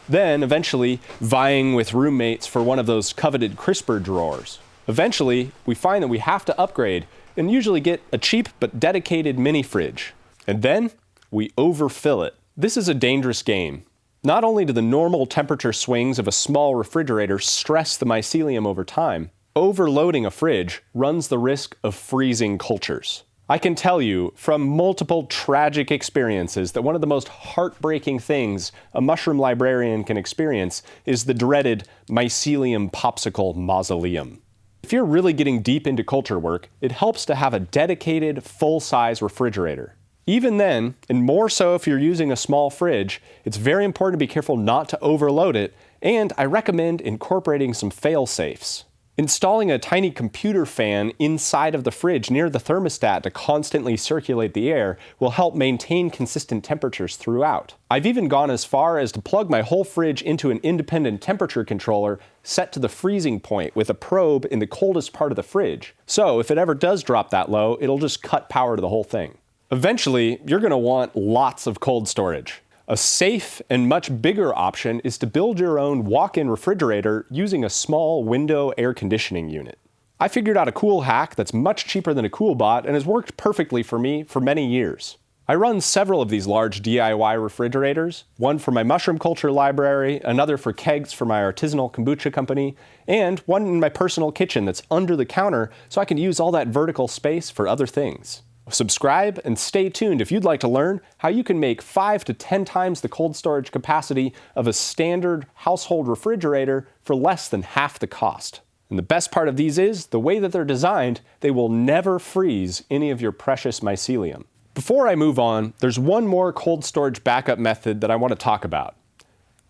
[SPEAKER 1] then eventually vying with roommates for one of those coveted crisper drawers. Eventually, we find that we have to upgrade and usually get a cheap but dedicated mini fridge. And then we overfill it. This is a dangerous game. Not only do the normal temperature swings of a small refrigerator stress the mycelium over time, overloading a fridge runs the risk of freezing cultures. I can tell you from multiple tragic experiences that one of the most heartbreaking things a mushroom librarian can experience is the dreaded mycelium popsicle mausoleum. If you're really getting deep into culture work, it helps to have a dedicated, full-size refrigerator. Even then, and more so if you're using a small fridge, it's very important to be careful not to overload it, and I recommend incorporating some fail-safes. Installing a tiny computer fan inside of the fridge near the thermostat to constantly circulate the air will help maintain consistent temperatures throughout. I've even gone as far as to plug my whole fridge into an independent temperature controller set to the freezing point with a probe in the coldest part of the fridge. So if it ever does drop that low, it'll just cut power to the whole thing. Eventually, you're going to want lots of cold storage. A safe and much bigger option is to build your own walk-in refrigerator using a small window air conditioning unit. I figured out a cool hack that's much cheaper than a CoolBot and has worked perfectly for me for many years. I run several of these large DIY refrigerators, one for my mushroom culture library, another for kegs for my artisanal kombucha company, and one in my personal kitchen that's under the counter so I can use all that vertical space for other things. Subscribe and stay tuned if you'd like to learn how you can make 5 to 10 times the cold storage capacity of a standard household refrigerator for less than half the cost. And the best part of these is, the way that they're designed, they will never freeze any of your precious mycelium. Before I move on, there's one more cold storage backup method that I want to talk about: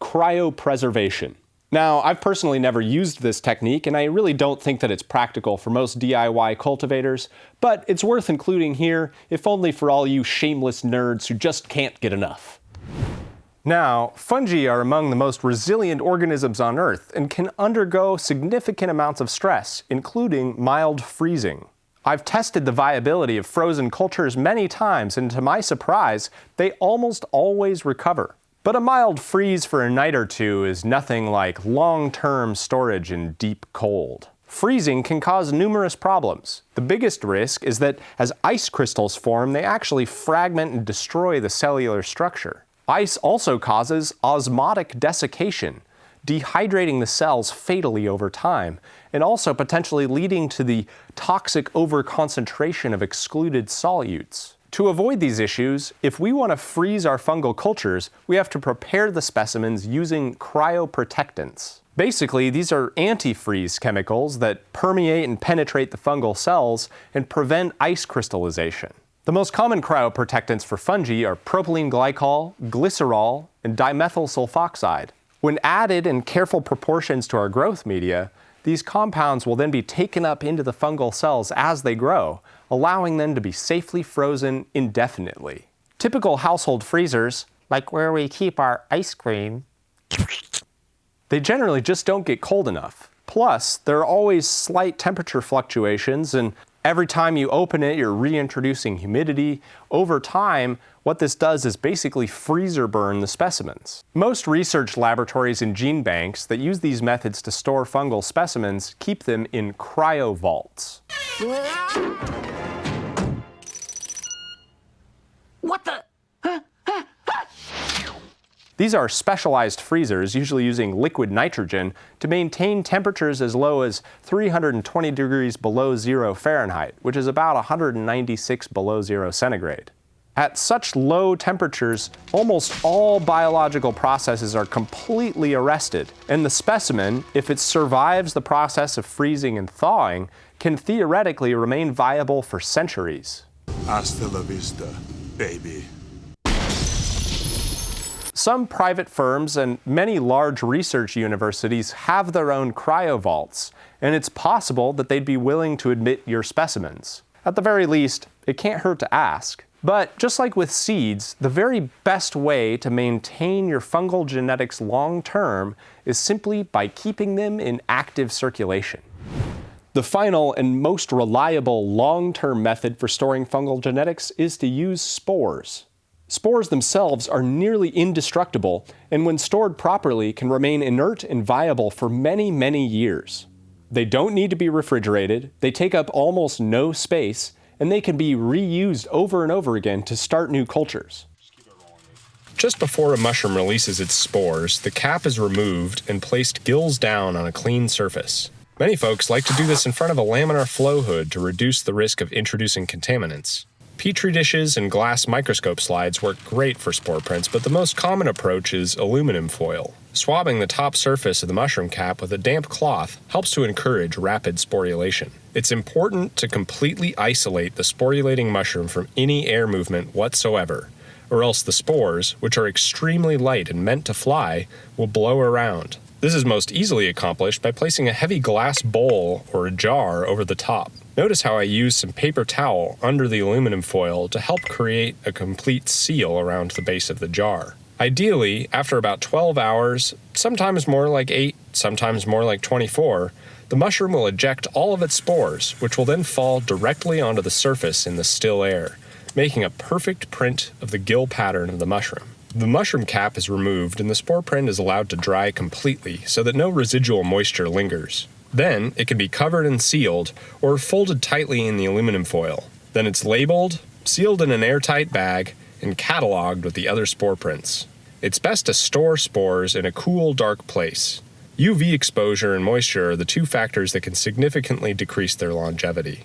[SPEAKER 1] cryopreservation. Now, I've personally never used this technique, and I really don't think that it's practical for most DIY cultivators, but it's worth including here, if only for all you shameless nerds who just can't get enough. Now, fungi are among the most resilient organisms on Earth and can undergo significant amounts of stress, including mild freezing. I've tested the viability of frozen cultures many times, and to my surprise, they almost always recover. But a mild freeze for a night or two is nothing like long-term storage in deep cold. Freezing can cause numerous problems. The biggest risk is that as ice crystals form, they actually fragment and destroy the cellular structure. Ice also causes osmotic desiccation, dehydrating the cells fatally over time, and also potentially leading to the toxic overconcentration of excluded solutes. To avoid these issues, if we want to freeze our fungal cultures, we have to prepare the specimens using cryoprotectants. Basically, these are antifreeze chemicals that permeate and penetrate the fungal cells and prevent ice crystallization. The most common cryoprotectants for fungi are propylene glycol, glycerol, and dimethyl sulfoxide. When added in careful proportions to our growth media, these compounds will then be taken up into the fungal cells as they grow, allowing them to be safely frozen indefinitely. Typical household freezers, like where we keep our ice cream, they generally just don't get cold enough. Plus, there are always slight temperature fluctuations, and every time you open it, you're reintroducing humidity. Over time, what this does is basically freezer burn the specimens. Most research laboratories and gene banks that use these methods to store fungal specimens keep them in cryovaults.
[SPEAKER 3] What the?
[SPEAKER 1] These are specialized freezers, usually using liquid nitrogen, to maintain temperatures as low as 320 degrees below 0 Fahrenheit, which is about 196 below 0 centigrade. At such low temperatures, almost all biological processes are completely arrested, and the specimen, if it survives the process of freezing and thawing, can theoretically remain viable for centuries.
[SPEAKER 4] Hasta la vista, baby.
[SPEAKER 1] Some private firms and many large research universities have their own cryovaults, and it's possible that they'd be willing to admit your specimens. At the very least, it can't hurt to ask. But just like with seeds, the very best way to maintain your fungal genetics long-term is simply by keeping them in active circulation. The final and most reliable long-term method for storing fungal genetics is to use spores. Spores themselves are nearly indestructible, and when stored properly can remain inert and viable for many, many years. They don't need to be refrigerated, they take up almost no space, and they can be reused over and over again to start new cultures. Just before a mushroom releases its spores, the cap is removed and placed gills down on a clean surface. Many folks like to do this in front of a laminar flow hood to reduce the risk of introducing contaminants. Petri dishes and glass microscope slides work great for spore prints, but the most common approach is aluminum foil. Swabbing the top surface of the mushroom cap with a damp cloth helps to encourage rapid sporulation. It's important to completely isolate the sporulating mushroom from any air movement whatsoever, or else the spores, which are extremely light and meant to fly, will blow around. This is most easily accomplished by placing a heavy glass bowl or a jar over the top. Notice how I use some paper towel under the aluminum foil to help create a complete seal around the base of the jar. Ideally, after about 12 hours, sometimes more like 8, sometimes more like 24, the mushroom will eject all of its spores, which will then fall directly onto the surface in the still air, making a perfect print of the gill pattern of the mushroom. The mushroom cap is removed and the spore print is allowed to dry completely so that no residual moisture lingers. Then, it can be covered and sealed, or folded tightly in the aluminum foil. Then it's labeled, sealed in an airtight bag, and cataloged with the other spore prints. It's best to store spores in a cool, dark place. UV exposure and moisture are the two factors that can significantly decrease their longevity.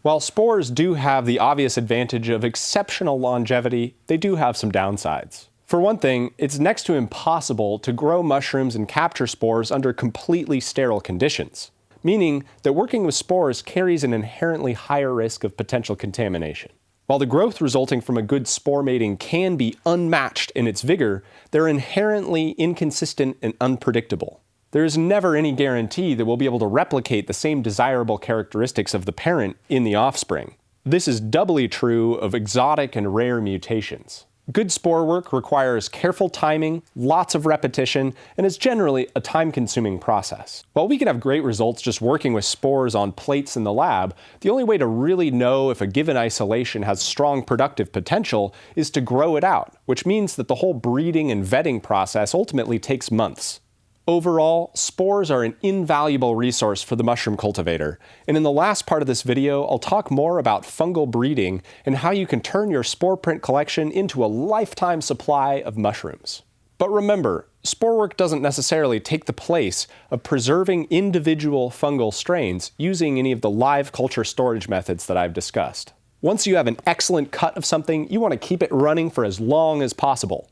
[SPEAKER 1] While spores do have the obvious advantage of exceptional longevity, they do have some downsides. For one thing, it's next to impossible to grow mushrooms and capture spores under completely sterile conditions, meaning that working with spores carries an inherently higher risk of potential contamination. While the growth resulting from a good spore mating can be unmatched in its vigor, they're inherently inconsistent and unpredictable. There is never any guarantee that we'll be able to replicate the same desirable characteristics of the parent in the offspring. This is doubly true of exotic and rare mutations. Good spore work requires careful timing, lots of repetition, and is generally a time-consuming process. While we can have great results just working with spores on plates in the lab, the only way to really know if a given isolation has strong productive potential is to grow it out, which means that the whole breeding and vetting process ultimately takes months. Overall, spores are an invaluable resource for the mushroom cultivator, and in the last part of this video, I'll talk more about fungal breeding and how you can turn your spore print collection into a lifetime supply of mushrooms. But remember, spore work doesn't necessarily take the place of preserving individual fungal strains using any of the live culture storage methods that I've discussed. Once you have an excellent cut of something, you want to keep it running for as long as possible.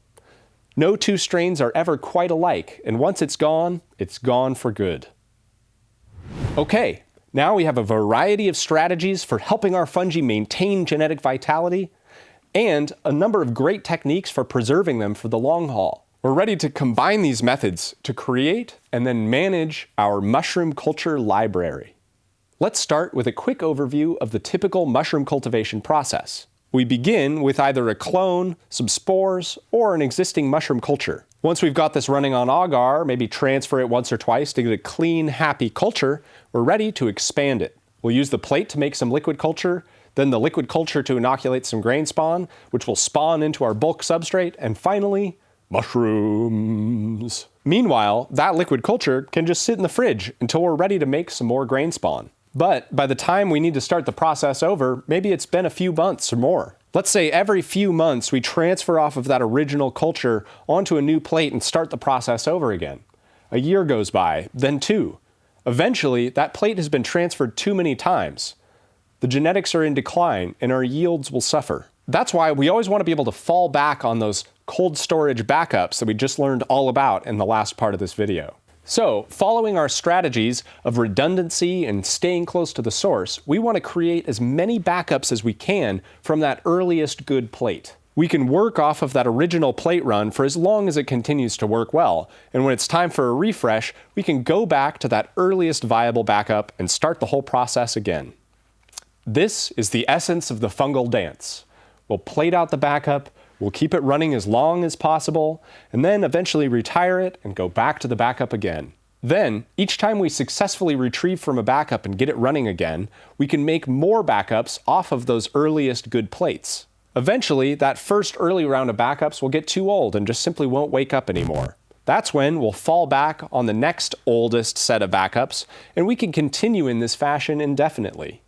[SPEAKER 1] No two strains are ever quite alike, and once it's gone for good. Okay, now we have a variety of strategies for helping our fungi maintain genetic vitality, and a number of great techniques for preserving them for the long haul. We're ready to combine these methods to create and then manage our mushroom culture library. Let's start with a quick overview of the typical mushroom cultivation process. We begin with either a clone, some spores, or an existing mushroom culture. Once we've got this running on Agar, maybe transfer it once or twice to get a clean, happy culture, we're ready to expand it. We'll use the plate to make some liquid culture, then the liquid culture to inoculate some grain spawn, which will spawn into our bulk substrate, and finally, mushrooms. Meanwhile, that liquid culture can just sit in the fridge until we're ready to make some more grain spawn. But by the time we need to start the process over, maybe it's been a few months or more. Let's say every few months we transfer off of that original culture onto a new plate and start the process over again. A year goes by, then 2. Eventually, that plate has been transferred too many times. The genetics are in decline and our yields will suffer. That's why we always want to be able to fall back on those cold storage backups that we just learned all about in the last part of this video. So, following our strategies of redundancy and staying close to the source, we want to create as many backups as we can from that earliest good plate. We can work off of that original plate run for as long as it continues to work well, and when it's time for a refresh, we can go back to that earliest viable backup and start the whole process again. This is the essence of the fungal dance. We'll plate out the backup, we'll keep it running as long as possible, and then eventually retire it and go back to the backup again. Then, each time we successfully retrieve from a backup and get it running again, we can make more backups off of those earliest good plates. Eventually, that first early round of backups will get too old and just simply won't wake up anymore. That's when we'll fall back on the next oldest set of backups, and we can continue in this fashion indefinitely.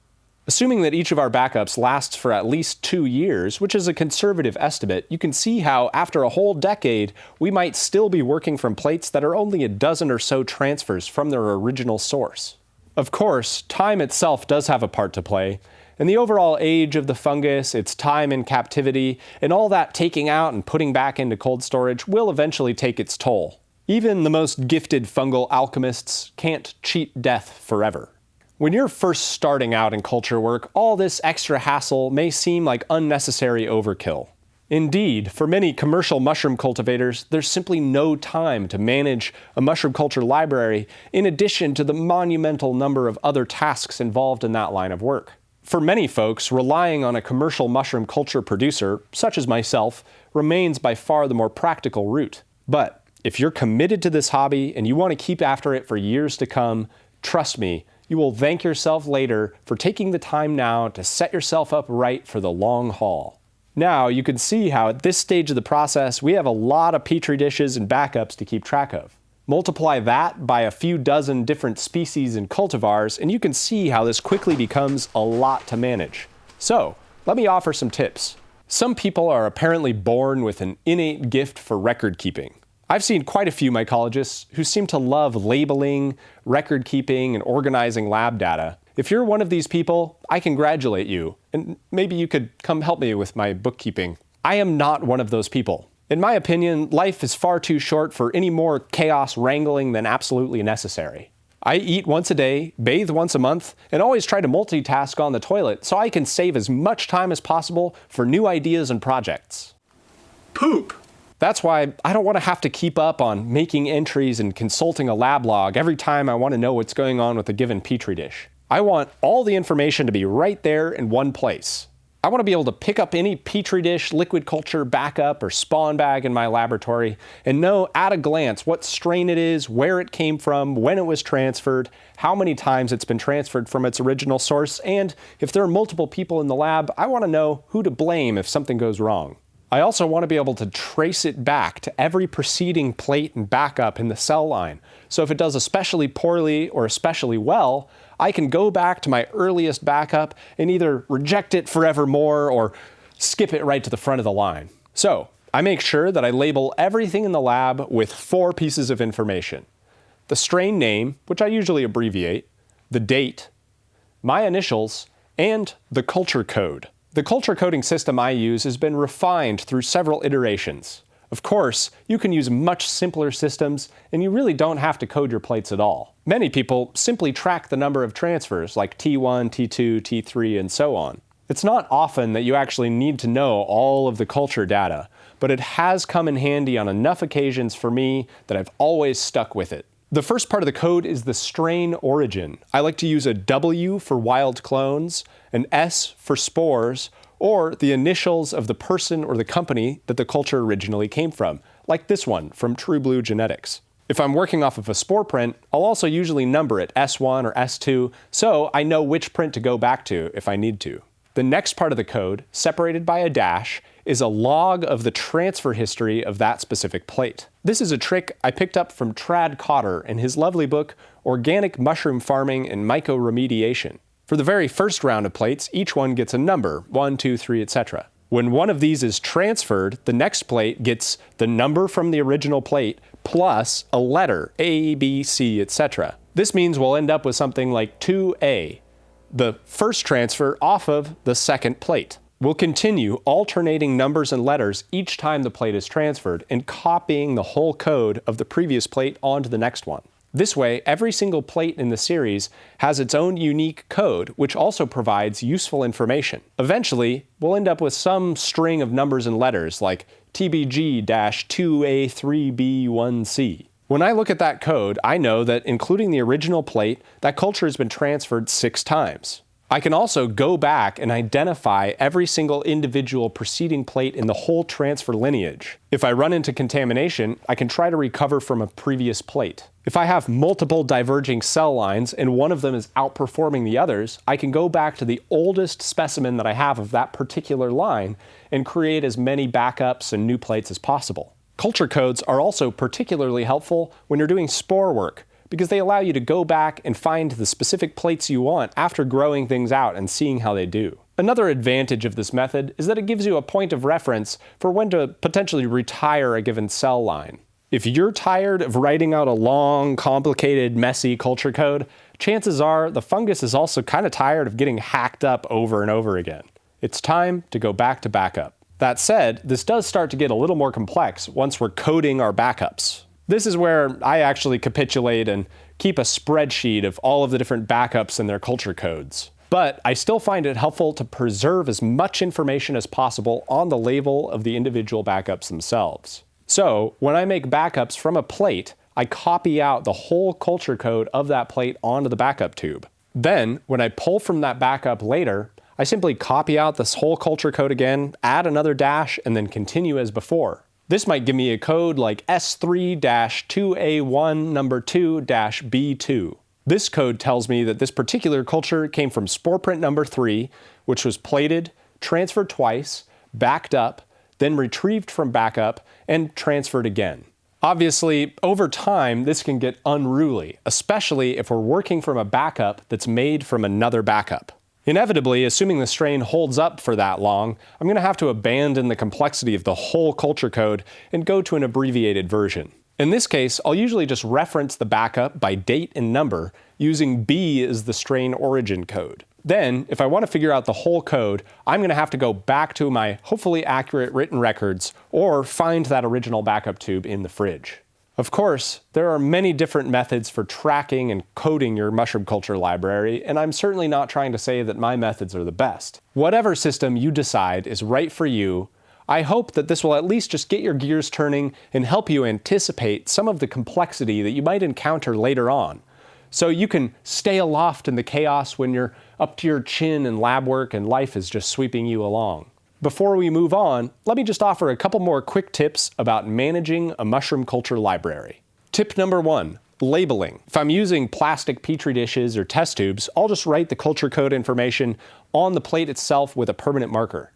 [SPEAKER 1] Assuming that each of our backups lasts for at least 2 years, which is a conservative estimate, you can see how after a whole decade, we might still be working from plates that are only a dozen or so transfers from their original source. Of course, time itself does have a part to play, and the overall age of the fungus, its time in captivity, and all that taking out and putting back into cold storage will eventually take its toll. Even the most gifted fungal alchemists can't cheat death forever. When you're first starting out in culture work, all this extra hassle may seem like unnecessary overkill. Indeed, for many commercial mushroom cultivators, there's simply no time to manage a mushroom culture library in addition to the monumental number of other tasks involved in that line of work. For many folks, relying on a commercial mushroom culture producer, such as myself, remains by far the more practical route. But if you're committed to this hobby and you want to keep after it for years to come, trust me, you will thank yourself later for taking the time now to set yourself up right for the long haul. Now, you can see how at this stage of the process, we have a lot of Petri dishes and backups to keep track of. Multiply that by a few dozen different species and cultivars, and you can see how this quickly becomes a lot to manage. So, let me offer some tips. Some people are apparently born with an innate gift for record keeping. I've seen quite a few mycologists who seem to love labeling, record keeping, and organizing lab data. If you're one of these people, I congratulate you, and maybe you could come help me with my bookkeeping. I am not one of those people. In my opinion, life is far too short for any more chaos wrangling than absolutely necessary. I eat once a day, bathe once a month, and always try to multitask on the toilet so I can save as much time as possible for new ideas and projects. Poop! That's why I don't want to have to keep up on making entries and consulting a lab log every time I want to know what's going on with a given Petri dish. I want all the information to be right there in one place. I want to be able to pick up any Petri dish, liquid culture, backup, or spawn bag in my laboratory and know at a glance what strain it is, where it came from, when it was transferred, how many times it's been transferred from its original source, and if there are multiple people in the lab, I want to know who to blame if something goes wrong. I also want to be able to trace it back to every preceding plate and backup in the cell line, so if it does especially poorly or especially well, I can go back to my earliest backup and either reject it forevermore or skip it right to the front of the line. So I make sure that I label everything in the lab with 4 pieces of information: the strain name, which I usually abbreviate, the date, my initials, and the culture code. The culture coding system I use has been refined through several iterations. Of course, you can use much simpler systems, and you really don't have to code your plates at all. Many people simply track the number of transfers, like T1, T2, T3, and so on. It's not often that you actually need to know all of the culture data, but it has come in handy on enough occasions for me that I've always stuck with it. The first part of the code is the strain origin. I like to use a W for wild clones, an S for spores, or the initials of the person or the company that the culture originally came from, like this one from True Blue Genetics. If I'm working off of a spore print, I'll also usually number it S1 or S2, so I know which print to go back to if I need to. The next part of the code, separated by a dash, is a log of the transfer history of that specific plate. This is a trick I picked up from Trad Cotter in his lovely book, Organic Mushroom Farming and Mycoremediation. For the very first round of plates, each one gets a number, 1, 2, 3, etc. When one of these is transferred, the next plate gets the number from the original plate plus a letter, A, B, C, etc. This means we'll end up with something like 2A, the first transfer off of the second plate. We'll continue alternating numbers and letters each time the plate is transferred and copying the whole code of the previous plate onto the next one. This way, every single plate in the series has its own unique code, which also provides useful information. Eventually, we'll end up with some string of numbers and letters like TBG-2A3B1C. When I look at that code, I know that including the original plate, that culture has been transferred 6 times. I can also go back and identify every single individual preceding plate in the whole transfer lineage. If I run into contamination, I can try to recover from a previous plate. If I have multiple diverging cell lines and one of them is outperforming the others, I can go back to the oldest specimen that I have of that particular line and create as many backups and new plates as possible. Culture codes are also particularly helpful when you're doing spore work, because they allow you to go back and find the specific plates you want after growing things out and seeing how they do. Another advantage of this method is that it gives you a point of reference for when to potentially retire a given cell line. If you're tired of writing out a long, complicated, messy culture code, chances are the fungus is also kind of tired of getting hacked up over and over again. It's time to go back to backup. That said, this does start to get a little more complex once we're coding our backups. This is where I actually capitulate and keep a spreadsheet of all of the different backups and their culture codes. But I still find it helpful to preserve as much information as possible on the label of the individual backups themselves. So when I make backups from a plate, I copy out the whole culture code of that plate onto the backup tube. Then, when I pull from that backup later, I simply copy out this whole culture code again, add another dash, and then continue as before. This might give me a code like S3-2A1 number 2-B2. This code tells me that this particular culture came from spore print number 3, which was plated, transferred twice, backed up, then retrieved from backup, and transferred again. Obviously, over time, this can get unruly, especially if we're working from a backup that's made from another backup. Inevitably, assuming the strain holds up for that long, I'm going to have to abandon the complexity of the whole culture code and go to an abbreviated version. In this case, I'll usually just reference the backup by date and number, using B as the strain origin code. Then, if I want to figure out the whole code, I'm going to have to go back to my hopefully accurate written records or find that original backup tube in the fridge. Of course, there are many different methods for tracking and coding your mushroom culture library, and I'm certainly not trying to say that my methods are the best. Whatever system you decide is right for you, I hope that this will at least just get your gears turning and help you anticipate some of the complexity that you might encounter later on, so you can stay aloft in the chaos when you're up to your chin in lab work and life is just sweeping you along. Before we move on, let me just offer a couple more quick tips about managing a mushroom culture library. Tip number 1, labeling. If I'm using plastic Petri dishes or test tubes, I'll just write the culture code information on the plate itself with a permanent marker.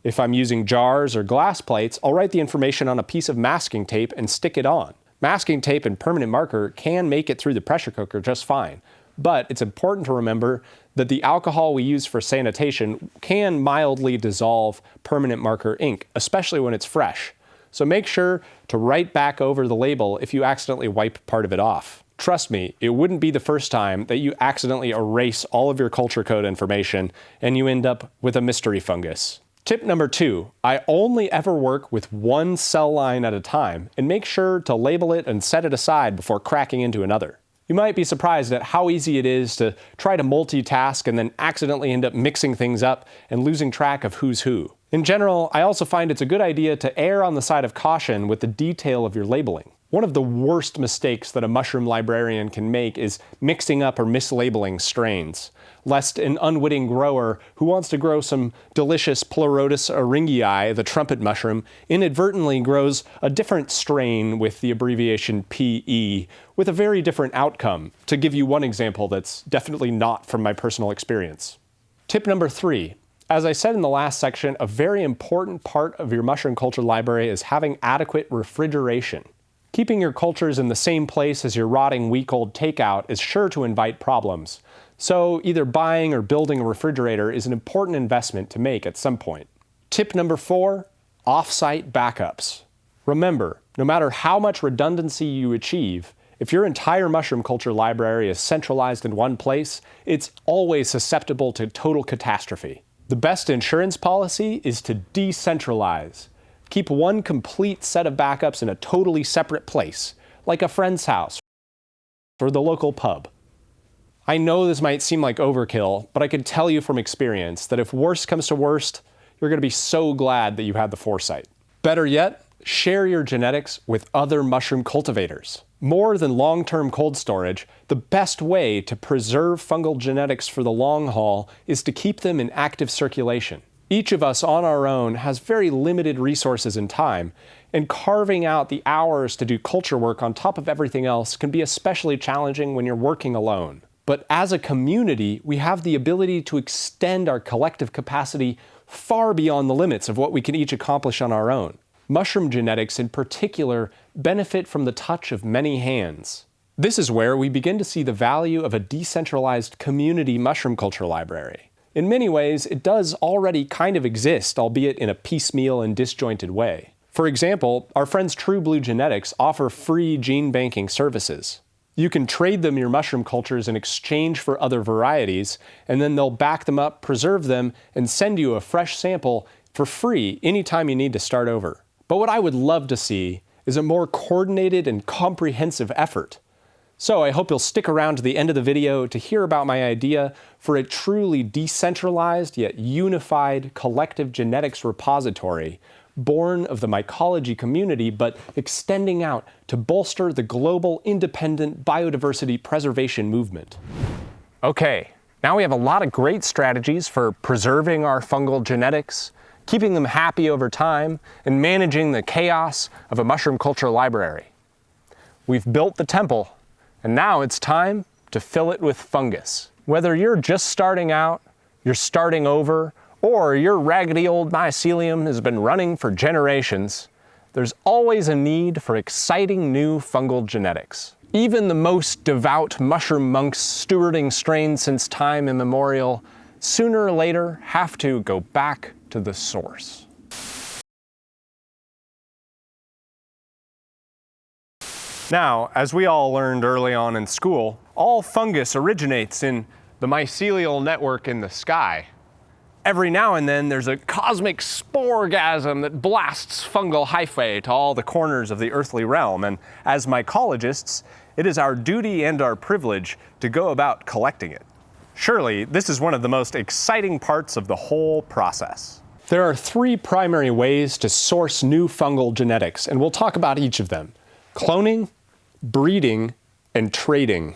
[SPEAKER 1] If I'm using jars or glass plates, I'll write the information on a piece of masking tape and stick it on. Masking tape and permanent marker can make it through the pressure cooker just fine, but it's important to remember that the alcohol we use for sanitation can mildly dissolve permanent marker ink, especially when it's fresh. So make sure to write back over the label if you accidentally wipe part of it off. Trust me, it wouldn't be the first time that you accidentally erase all of your culture code information and you end up with a mystery fungus. Tip number 2, I only ever work with one cell line at a time and make sure to label it and set it aside before cracking into another. You might be surprised at how easy it is to try to multitask and then accidentally end up mixing things up and losing track of who's who. In general, I also find it's a good idea to err on the side of caution with the detail of your labeling. One of the worst mistakes that a mushroom librarian can make is mixing up or mislabeling strains, lest an unwitting grower who wants to grow some delicious Pleurotus aurigii, the trumpet mushroom, inadvertently grows a different strain with the abbreviation PE, with a very different outcome, to give you one example that's definitely not from my personal experience. Tip number 3. As I said in the last section, a very important part of your mushroom culture library is having adequate refrigeration. Keeping your cultures in the same place as your rotting week-old takeout is sure to invite problems, so either buying or building a refrigerator is an important investment to make at some point. Tip number 4, off-site backups. Remember, no matter how much redundancy you achieve, if your entire mushroom culture library is centralized in one place, it's always susceptible to total catastrophe. The best insurance policy is to decentralize. Keep one complete set of backups in a totally separate place, like a friend's house or the local pub. I know this might seem like overkill, but I can tell you from experience that if worst comes to worst, you're going to be so glad that you had the foresight. Better yet, share your genetics with other mushroom cultivators. More than long-term cold storage, the best way to preserve fungal genetics for the long haul is to keep them in active circulation. Each of us on our own has very limited resources and time, and carving out the hours to do culture work on top of everything else can be especially challenging when you're working alone. But as a community, we have the ability to extend our collective capacity far beyond the limits of what we can each accomplish on our own. Mushroom genetics in particular benefit from the touch of many hands. This is where we begin to see the value of a decentralized community mushroom culture library. In many ways, it does already kind of exist, albeit in a piecemeal and disjointed way. For example, our friends True Blue Genetics offer free gene banking services. You can trade them your mushroom cultures in exchange for other varieties, and then they'll back them up, preserve them, and send you a fresh sample for free anytime you need to start over. But what I would love to see is a more coordinated and comprehensive effort. So I hope you'll stick around to the end of the video to hear about my idea for a truly decentralized yet unified collective genetics repository, born of the mycology community, but extending out to bolster the global independent biodiversity preservation movement. Okay, now we have a lot of great strategies for preserving our fungal genetics, keeping them happy over time, and managing the chaos of a mushroom culture library. We've built the temple, and now it's time to fill it with fungus. Whether you're just starting out, you're starting over, or your raggedy old mycelium has been running for generations, there's always a need for exciting new fungal genetics. Even the most devout mushroom monks stewarding strains since time immemorial sooner or later have to go back to the source. Now, as we all learned early on in school, all fungus originates in the mycelial network in the sky. Every now and then there's a cosmic sporegasm that blasts fungal hyphae to all the corners of the earthly realm, and as mycologists, it is our duty and our privilege to go about collecting it. Surely, this is one of the most exciting parts of the whole process. There are three primary ways to source new fungal genetics, and we'll talk about each of them: cloning, breeding, and trading.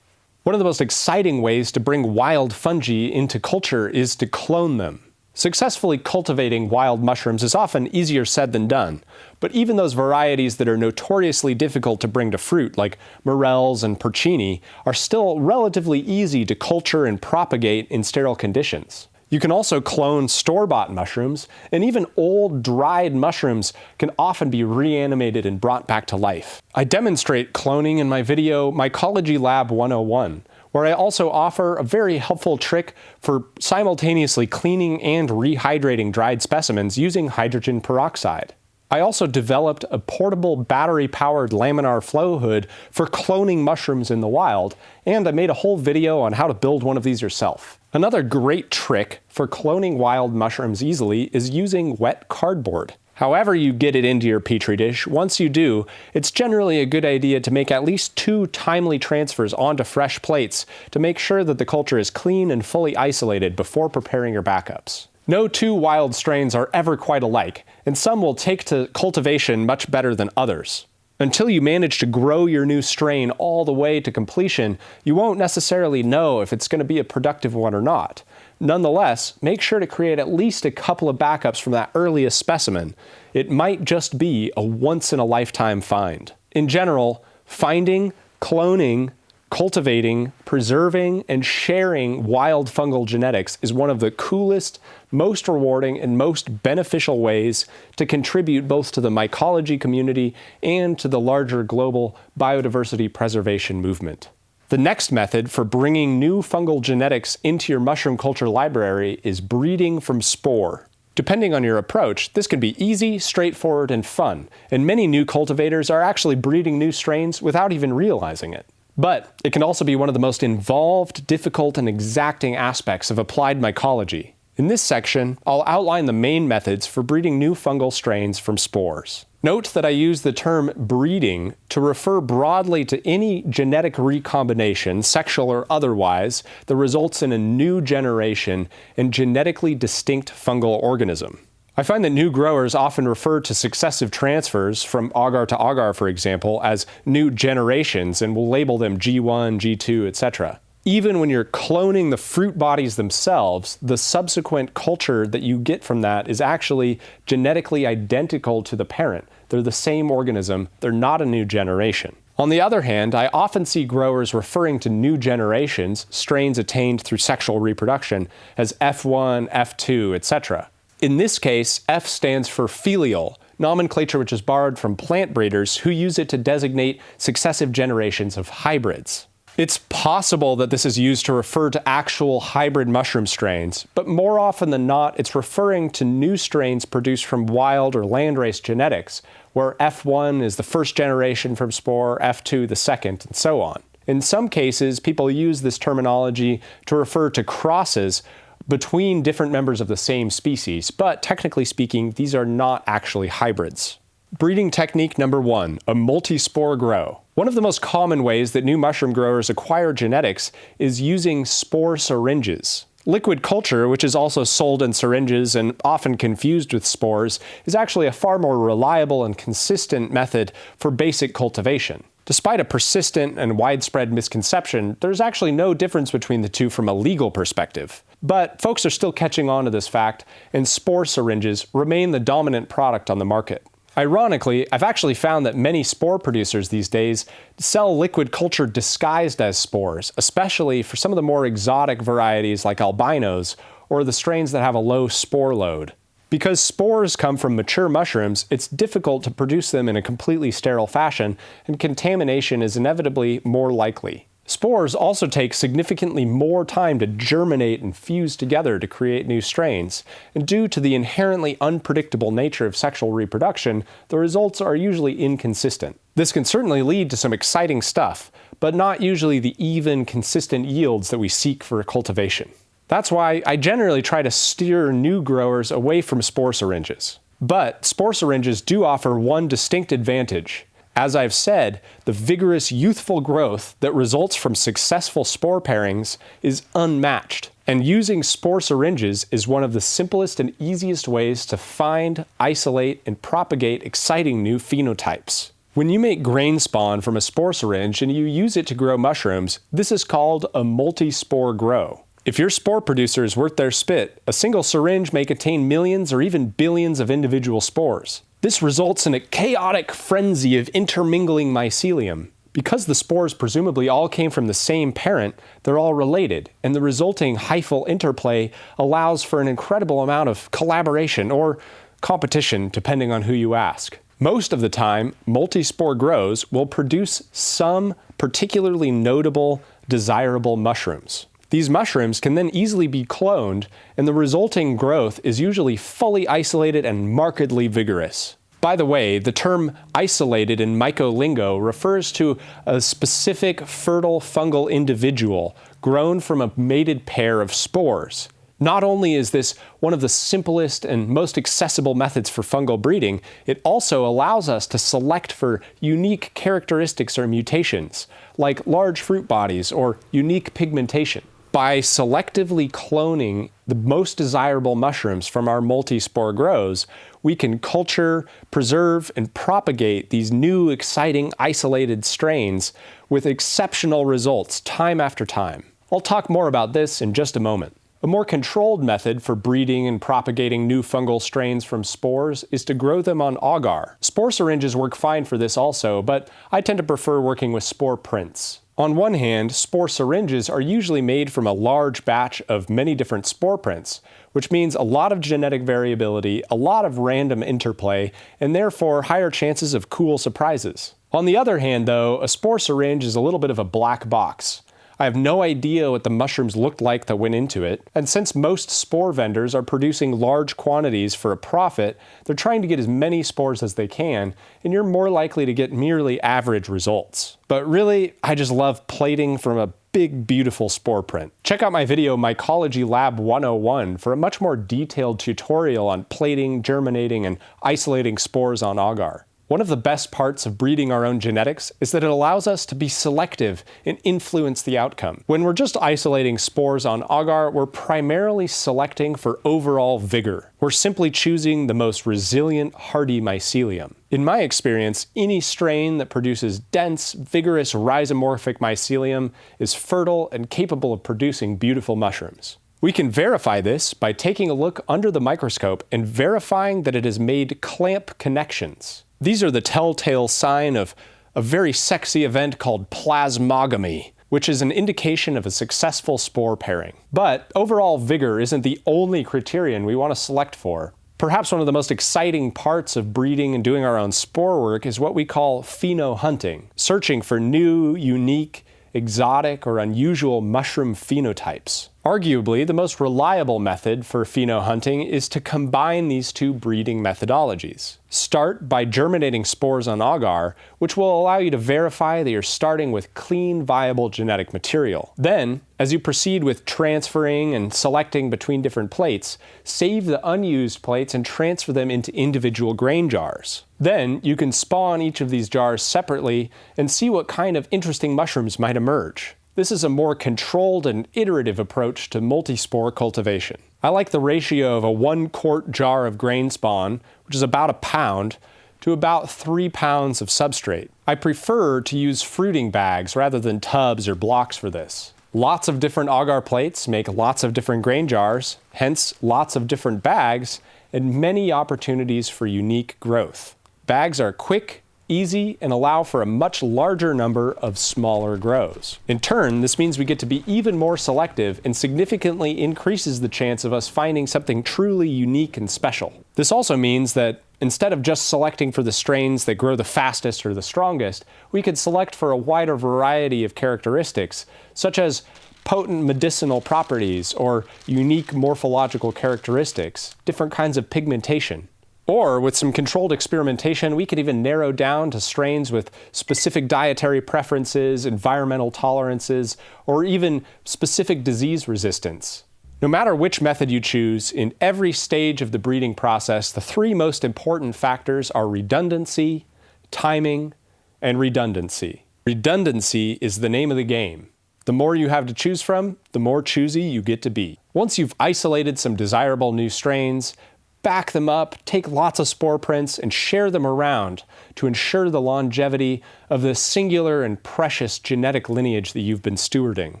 [SPEAKER 1] One of the most exciting ways to bring wild fungi into culture is to clone them. Successfully cultivating wild mushrooms is often easier said than done, but even those varieties that are notoriously difficult to bring to fruit, like morels and porcini, are still relatively easy to culture and propagate in sterile conditions. You can also clone store-bought mushrooms, and even old, dried mushrooms can often be reanimated and brought back to life. I demonstrate cloning in my video Mycology Lab 101, where I also offer a very helpful trick for simultaneously cleaning and rehydrating dried specimens using hydrogen peroxide. I also developed a portable battery-powered laminar flow hood for cloning mushrooms in the wild, and I made a whole video on how to build one of these yourself. Another great trick for cloning wild mushrooms easily is using wet cardboard. However you get it into your Petri dish, once you do, it's generally a good idea to make at least 2 timely transfers onto fresh plates to make sure that the culture is clean and fully isolated before preparing your backups. No 2 wild strains are ever quite alike, and some will take to cultivation much better than others. Until you manage to grow your new strain all the way to completion, you won't necessarily know if it's going to be a productive one or not. Nonetheless, make sure to create at least a couple of backups from that earliest specimen. It might just be a once-in-a-lifetime find. In general, finding, cloning, cultivating, preserving, and sharing wild fungal genetics is one of the coolest, most rewarding, and most beneficial ways to contribute both to the mycology community and to the larger global biodiversity preservation movement. The next method for bringing new fungal genetics into your mushroom culture library is breeding from spore. Depending on your approach, this can be easy, straightforward, and fun, and many new cultivators are actually breeding new strains without even realizing it. But it can also be one of the most involved, difficult, and exacting aspects of applied mycology. In this section, I'll outline the main methods for breeding new fungal strains from spores. Note that I use the term breeding to refer broadly to any genetic recombination, sexual or otherwise, that results in a new generation and genetically distinct fungal organism. I find that new growers often refer to successive transfers from Agar to Agar, for example, as new generations and will label them G1, G2, etc. Even when you're cloning the fruit bodies themselves, the subsequent culture that you get from that is actually genetically identical to the parent. They're the same organism, they're not a new generation. On the other hand, I often see growers referring to new generations, strains attained through sexual reproduction, as F1, F2, etc. In this case, F stands for filial, nomenclature which is borrowed from plant breeders who use it to designate successive generations of hybrids. It's possible that this is used to refer to actual hybrid mushroom strains, but more often than not, it's referring to new strains produced from wild or landrace genetics, where F1 is the first generation from spore, F2 the second, and so on. In some cases, people use this terminology to refer to crosses between different members of the same species, but technically speaking, these are not actually hybrids. Breeding technique number 1, a multi-spore grow. One of the most common ways that new mushroom growers acquire genetics is using spore syringes. Liquid culture, which is also sold in syringes and often confused with spores, is actually a far more reliable and consistent method for basic cultivation. Despite a persistent and widespread misconception, there's actually no difference between the two from a legal perspective. But folks are still catching on to this fact, and spore syringes remain the dominant product on the market. Ironically, I've actually found that many spore producers these days sell liquid culture disguised as spores, especially for some of the more exotic varieties like albinos or the strains that have a low spore load. Because spores come from mature mushrooms, it's difficult to produce them in a completely sterile fashion, and contamination is inevitably more likely. Spores also take significantly more time to germinate and fuse together to create new strains, and due to the inherently unpredictable nature of sexual reproduction, the results are usually inconsistent. This can certainly lead to some exciting stuff, but not usually the even, consistent yields that we seek for cultivation. That's why I generally try to steer new growers away from spore syringes. But spore syringes do offer one distinct advantage. As I've said, the vigorous youthful growth that results from successful spore pairings is unmatched. And using spore syringes is one of the simplest and easiest ways to find, isolate, and propagate exciting new phenotypes. When you make grain spawn from a spore syringe and you use it to grow mushrooms, this is called a multi-spore grow. If your spore producer is worth their spit, a single syringe may contain millions or even billions of individual spores. This results in a chaotic frenzy of intermingling mycelium. Because the spores presumably all came from the same parent, they're all related, and the resulting hyphal interplay allows for an incredible amount of collaboration or competition, depending on who you ask. Most of the time, multi-spore grows will produce some particularly notable, desirable mushrooms. These mushrooms can then easily be cloned, and the resulting growth is usually fully isolated and markedly vigorous. By the way, the term isolated in mycolingo refers to a specific fertile fungal individual grown from a mated pair of spores. Not only is this one of the simplest and most accessible methods for fungal breeding, it also allows us to select for unique characteristics or mutations, like large fruit bodies or unique pigmentation. By selectively cloning the most desirable mushrooms from our multi-spore grows, we can culture, preserve, and propagate these new, exciting, isolated strains with exceptional results time after time. I'll talk more about this in just a moment. A more controlled method for breeding and propagating new fungal strains from spores is to grow them on agar. Spore syringes work fine for this also, but I tend to prefer working with spore prints. On one hand, spore syringes are usually made from a large batch of many different spore prints, which means a lot of genetic variability, a lot of random interplay, and therefore higher chances of cool surprises. On the other hand, though, a spore syringe is a little bit of a black box. I have no idea what the mushrooms looked like that went into it, and since most spore vendors are producing large quantities for a profit, they're trying to get as many spores as they can, and you're more likely to get merely average results. But really, I just love plating from a big, beautiful spore print. Check out my video Mycology Lab 101 for a much more detailed tutorial on plating, germinating, and isolating spores on agar. One of the best parts of breeding our own genetics is that it allows us to be selective and influence the outcome. When we're just isolating spores on agar, we're primarily selecting for overall vigor. We're simply choosing the most resilient, hardy mycelium. In my experience, any strain that produces dense, vigorous, rhizomorphic mycelium is fertile and capable of producing beautiful mushrooms. We can verify this by taking a look under the microscope and verifying that it has made clamp connections. These are the telltale sign of a very sexy event called plasmogamy, which is an indication of a successful spore pairing. But overall vigor isn't the only criterion we want to select for. Perhaps one of the most exciting parts of breeding and doing our own spore work is what we call phenohunting, searching for new, unique, exotic, or unusual mushroom phenotypes. Arguably, the most reliable method for phenohunting is to combine these two breeding methodologies. Start by germinating spores on agar, which will allow you to verify that you're starting with clean, viable genetic material. Then, as you proceed with transferring and selecting between different plates, save the unused plates and transfer them into individual grain jars. Then, you can spawn each of these jars separately and see what kind of interesting mushrooms might emerge. This is a more controlled and iterative approach to multi-spore cultivation. I like the ratio of a 1-quart jar of grain spawn, which is about a pound, to about 3 pounds of substrate. I prefer to use fruiting bags rather than tubs or blocks for this. Lots of different agar plates make lots of different grain jars, hence lots of different bags, and many opportunities for unique growth. Bags are quick, easy, and allow for a much larger number of smaller grows. In turn, this means we get to be even more selective and significantly increases the chance of us finding something truly unique and special. This also means that instead of just selecting for the strains that grow the fastest or the strongest, we could select for a wider variety of characteristics, such as potent medicinal properties or unique morphological characteristics, different kinds of pigmentation. Or with some controlled experimentation, we could even narrow down to strains with specific dietary preferences, environmental tolerances, or even specific disease resistance. No matter which method you choose, in every stage of the breeding process, the three most important factors are redundancy, timing, and redundancy. Redundancy is the name of the game. The more you have to choose from, the more choosy you get to be. Once you've isolated some desirable new strains, back them up, take lots of spore prints, and share them around to ensure the longevity of the singular and precious genetic lineage that you've been stewarding.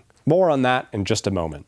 [SPEAKER 1] More on that in just a moment.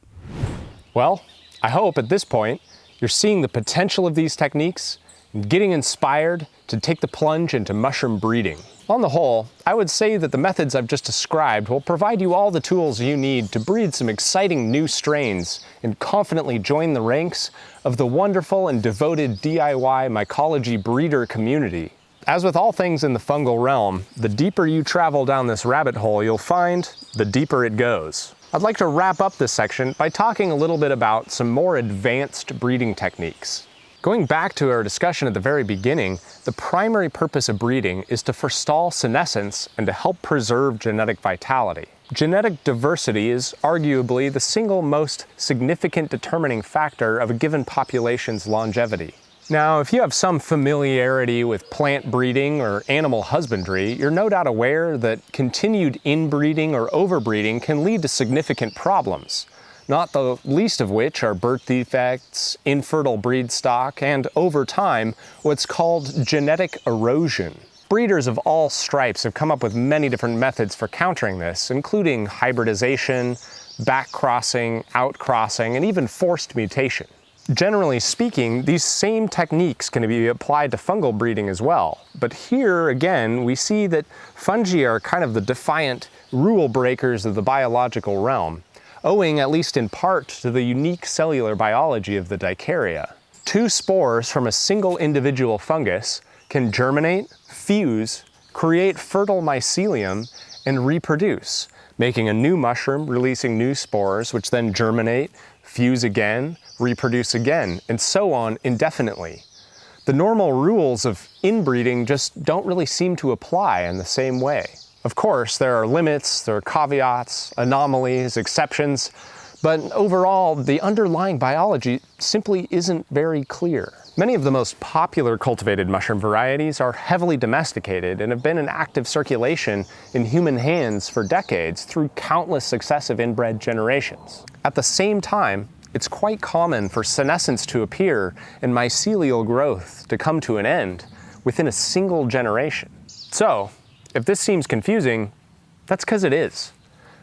[SPEAKER 1] Well, I hope at this point you're seeing the potential of these techniques and getting inspired to take the plunge into mushroom breeding. On the whole, I would say that the methods I've just described will provide you all the tools you need to breed some exciting new strains and confidently join the ranks of the wonderful and devoted DIY mycology breeder community. As with all things in the fungal realm, the deeper you travel down this rabbit hole, you'll find the deeper it goes. I'd like to wrap up this section by talking a little bit about some more advanced breeding techniques. Going back to our discussion at the very beginning, the primary purpose of breeding is to forestall senescence and to help preserve genetic vitality. Genetic diversity is arguably the single most significant determining factor of a given population's longevity. Now, if you have some familiarity with plant breeding or animal husbandry, you're no doubt aware that continued inbreeding or overbreeding can lead to significant problems, not the least of which are birth defects, infertile breed stock, and over time, what's called genetic erosion. Breeders of all stripes have come up with many different methods for countering this, including hybridization, backcrossing, outcrossing, and even forced mutation. Generally speaking, these same techniques can be applied to fungal breeding as well. But here, again, we see that fungi are kind of the defiant rule breakers of the biological realm, owing at least in part to the unique cellular biology of the dikarya. Two spores from a single individual fungus can germinate, fuse, create fertile mycelium, and reproduce, making a new mushroom, releasing new spores, which then germinate, fuse again, reproduce again, and so on indefinitely. The normal rules of inbreeding just don't really seem to apply in the same way. Of course, there are limits, there are caveats, anomalies, exceptions, but overall, the underlying biology simply isn't very clear. Many of the most popular cultivated mushroom varieties are heavily domesticated and have been in active circulation in human hands for decades through countless successive inbred generations. At the same time, it's quite common for senescence to appear and mycelial growth to come to an end within a single generation. So, if this seems confusing, that's because it is.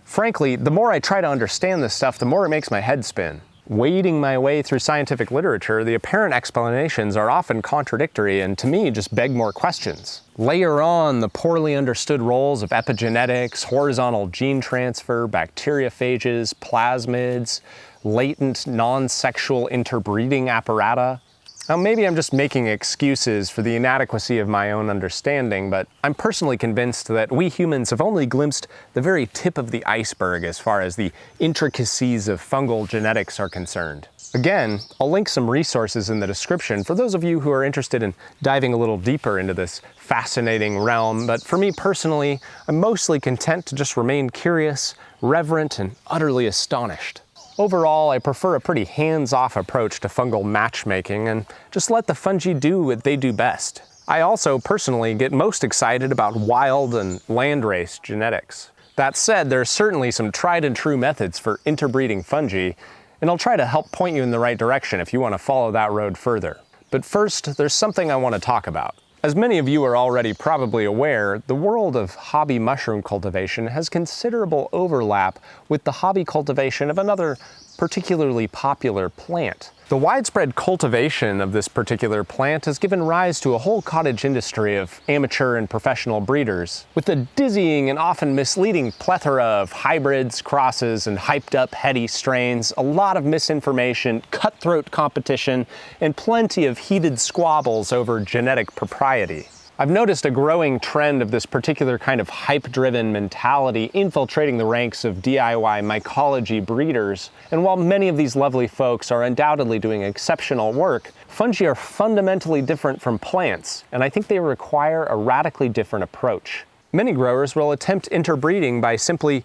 [SPEAKER 1] Frankly, the more I try to understand this stuff, the more it makes my head spin. Wading my way through scientific literature, the apparent explanations are often contradictory and to me just beg more questions. Layer on the poorly understood roles of epigenetics, horizontal gene transfer, bacteriophages, plasmids, latent non-sexual interbreeding apparata. Now maybe I'm just making excuses for the inadequacy of my own understanding, but I'm personally convinced that we humans have only glimpsed the very tip of the iceberg as far as the intricacies of fungal genetics are concerned. Again, I'll link some resources in the description for those of you who are interested in diving a little deeper into this fascinating realm, but for me personally, I'm mostly content to just remain curious, reverent, and utterly astonished. Overall, I prefer a pretty hands-off approach to fungal matchmaking and just let the fungi do what they do best. I also personally get most excited about wild and landrace genetics. That said, there are certainly some tried and true methods for interbreeding fungi, and I'll try to help point you in the right direction if you want to follow that road further. But first, there's something I want to talk about. As many of you are already probably aware, the world of hobby mushroom cultivation has considerable overlap with the hobby cultivation of another particularly popular plant. The widespread cultivation of this particular plant has given rise to a whole cottage industry of amateur and professional breeders, with a dizzying and often misleading plethora of hybrids, crosses, and hyped-up heady strains, a lot of misinformation, cutthroat competition, and plenty of heated squabbles over genetic propriety. I've noticed a growing trend of this particular kind of hype-driven mentality infiltrating the ranks of DIY mycology breeders, and while many of these lovely folks are undoubtedly doing exceptional work, fungi are fundamentally different from plants, and I think they require a radically different approach. Many growers will attempt interbreeding by simply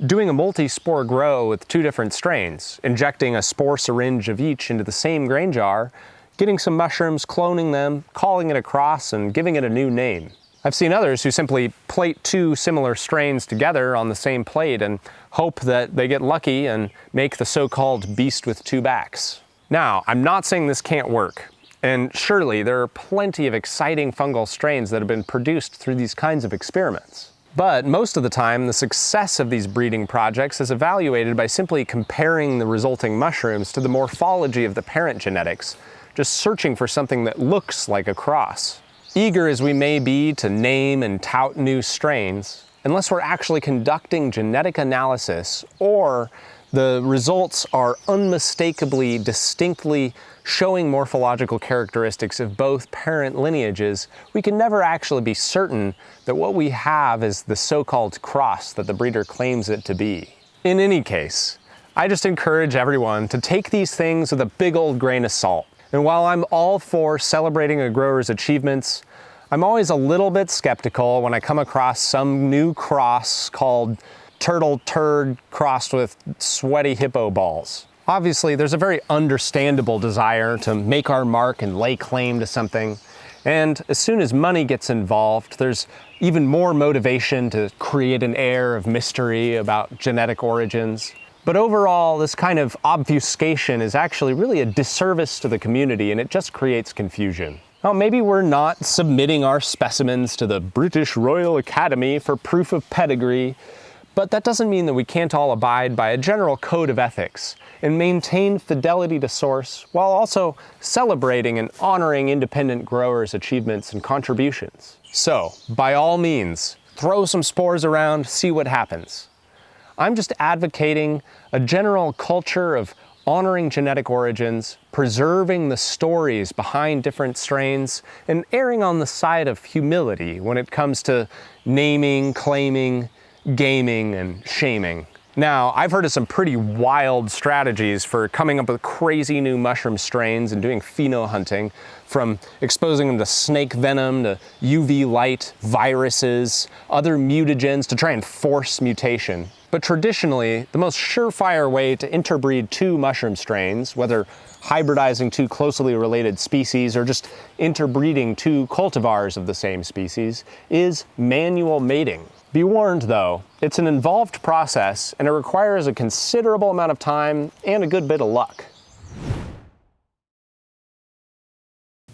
[SPEAKER 1] doing a multi-spore grow with 2 different strains, injecting a spore syringe of each into the same grain jar, getting some mushrooms, cloning them, calling it a cross, and giving it a new name. I've seen others who simply plate 2 similar strains together on the same plate and hope that they get lucky and make the so-called beast with 2 backs. Now, I'm not saying this can't work, and surely there are plenty of exciting fungal strains that have been produced through these kinds of experiments. But most of the time, the success of these breeding projects is evaluated by simply comparing the resulting mushrooms to the morphology of the parent genetics, just searching for something that looks like a cross. Eager as we may be to name and tout new strains, unless we're actually conducting genetic analysis or the results are unmistakably, distinctly showing morphological characteristics of both parent lineages, we can never actually be certain that what we have is the so-called cross that the breeder claims it to be. In any case, I just encourage everyone to take these things with a big old grain of salt. And while I'm all for celebrating a grower's achievements, I'm always a little bit skeptical when I come across some new cross called turtle turd crossed with sweaty hippo balls. Obviously, there's a very understandable desire to make our mark and lay claim to something. And as soon as money gets involved, there's even more motivation to create an air of mystery about genetic origins. But overall, this kind of obfuscation is actually really a disservice to the community, and it just creates confusion. Now, maybe we're not submitting our specimens to the British Royal Academy for proof of pedigree, but that doesn't mean that we can't all abide by a general code of ethics and maintain fidelity to source while also celebrating and honoring independent growers' achievements and contributions. So, by all means, throw some spores around, see what happens. I'm just advocating a general culture of honoring genetic origins, preserving the stories behind different strains, and erring on the side of humility when it comes to naming, claiming, gaming, and shaming. Now, I've heard of some pretty wild strategies for coming up with crazy new mushroom strains and doing pheno-hunting, from exposing them to snake venom, to UV light, viruses, other mutagens to try and force mutation. But traditionally, the most surefire way to interbreed 2 mushroom strains, whether hybridizing 2 closely related species or just interbreeding 2 cultivars of the same species, is manual mating. Be warned though, it's an involved process and it requires a considerable amount of time and a good bit of luck.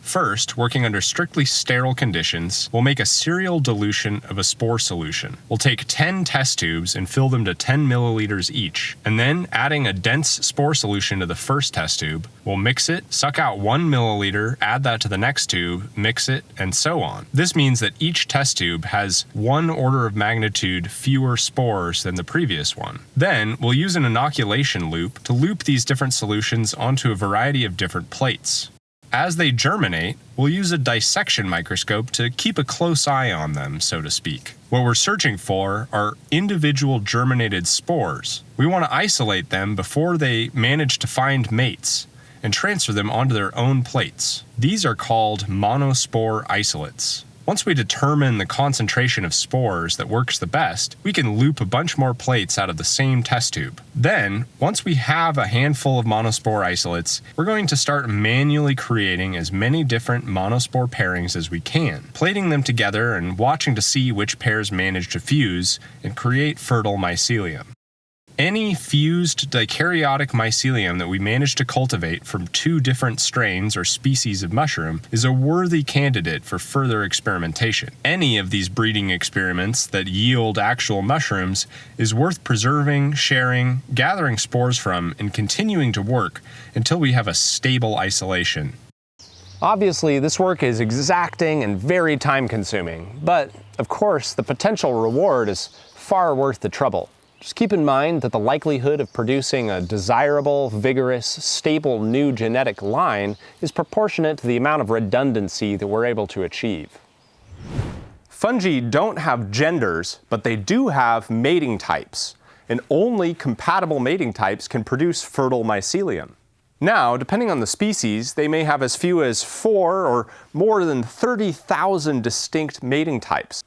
[SPEAKER 5] First, working under strictly sterile conditions, we'll make a serial dilution of a spore solution. We'll take 10 test tubes and fill them to 10 milliliters each, and then adding a dense spore solution to the first test tube, we'll mix it, suck out 1 milliliter, add that to the next tube, mix it, and so on. This means that each test tube has 1 order of magnitude fewer spores than the previous one. Then, we'll use an inoculation loop to loop these different solutions onto a variety of different plates. As they germinate, we'll use a dissection microscope to keep a close eye on them, so to speak. What we're searching for are individual germinated spores. We want to isolate them before they manage to find mates and transfer them onto their own plates. These are called monospore isolates. Once we determine the concentration of spores that works the best, we can loop a bunch more plates out of the same test tube. Then, once we have a handful of monospore isolates, we're going to start manually creating as many different monospore pairings as we can, plating them together and watching to see which pairs manage to fuse and create fertile mycelium. Any fused dikaryotic mycelium that we manage to cultivate from 2 different strains or species of mushroom is a worthy candidate for further experimentation. Any of these breeding experiments that yield actual mushrooms is worth preserving, sharing, gathering spores from, and continuing to work until we have a stable isolation.
[SPEAKER 1] Obviously, this work is exacting and very time-consuming, but of course, the potential reward is far worth the trouble. Just keep in mind that the likelihood of producing a desirable, vigorous, stable new genetic line is proportionate to the amount of redundancy that we're able to achieve. Fungi don't have genders, but they do have mating types, and only compatible mating types can produce fertile mycelium. Now, depending on the species, they may have as few as 4 or more than 30,000 distinct mating types.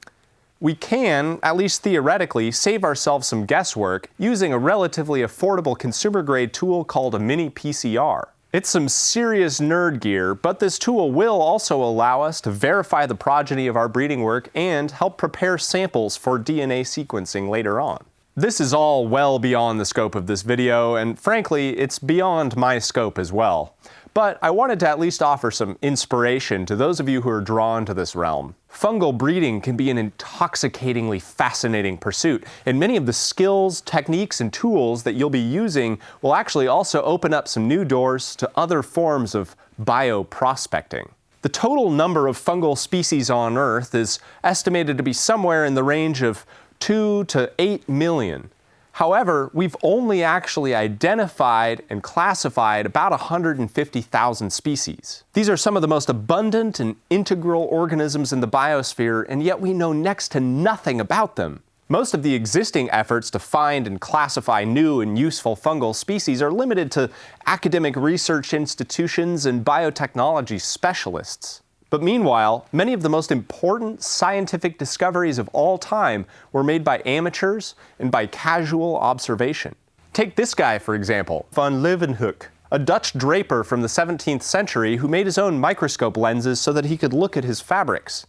[SPEAKER 1] We can, at least theoretically, save ourselves some guesswork using a relatively affordable consumer-grade tool called a mini PCR. It's some serious nerd gear, but this tool will also allow us to verify the progeny of our breeding work and help prepare samples for DNA sequencing later on. This is all well beyond the scope of this video, and frankly, it's beyond my scope as well. But I wanted to at least offer some inspiration to those of you who are drawn to this realm. Fungal breeding can be an intoxicatingly fascinating pursuit, and many of the skills, techniques, and tools that you'll be using will actually also open up some new doors to other forms of bioprospecting. The total number of fungal species on Earth is estimated to be somewhere in the range of 2 to 8 million. However, we've only actually identified and classified about 150,000 species. These are some of the most abundant and integral organisms in the biosphere, and yet we know next to nothing about them. Most of the existing efforts to find and classify new and useful fungal species are limited to academic research institutions and biotechnology specialists. But meanwhile, many of the most important scientific discoveries of all time were made by amateurs and by casual observation. Take this guy, for example, van Leeuwenhoek, a Dutch draper from the 17th century who made his own microscope lenses so that he could look at his fabrics.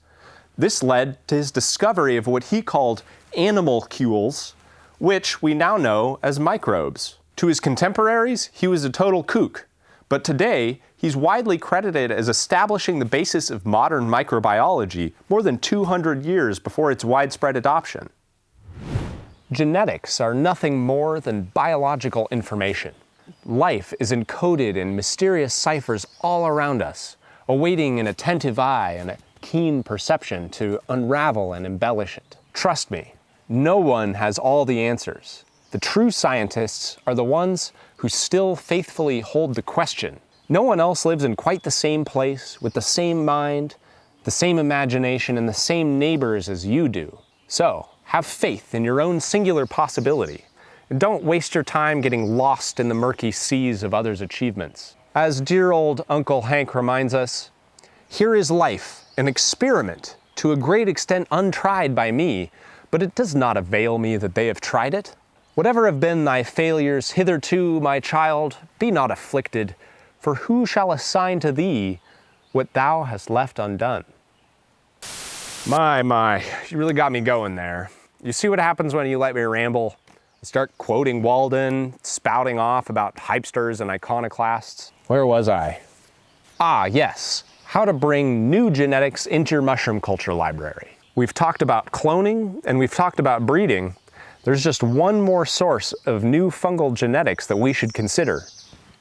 [SPEAKER 1] This led to his discovery of what he called animalcules, which we now know as microbes. To his contemporaries, he was a total kook. But today, he's widely credited as establishing the basis of modern microbiology more than 200 years before its widespread adoption. Genetics are nothing more than biological information. Life is encoded in mysterious ciphers all around us, awaiting an attentive eye and a keen perception to unravel and embellish it. Trust me, no one has all the answers. The true scientists are the ones who still faithfully hold the question. No one else lives in quite the same place, with the same mind, the same imagination, and the same neighbors as you do. So, have faith in your own singular possibility, and don't waste your time getting lost in the murky seas of others' achievements. As dear old Uncle Hank reminds us, here is life, an experiment, to a great extent untried by me, but it does not avail me that they have tried it. Whatever have been thy failures hitherto, my child, be not afflicted, for who shall assign to thee what thou hast left undone? My, you really got me going there. You see what happens when you let me ramble? I start quoting Walden, spouting off about hypesters and iconoclasts. Where was I? Ah, yes, how to bring new genetics into your mushroom culture library. We've talked about cloning and we've talked about breeding. There's just one more source of new fungal genetics that we should consider: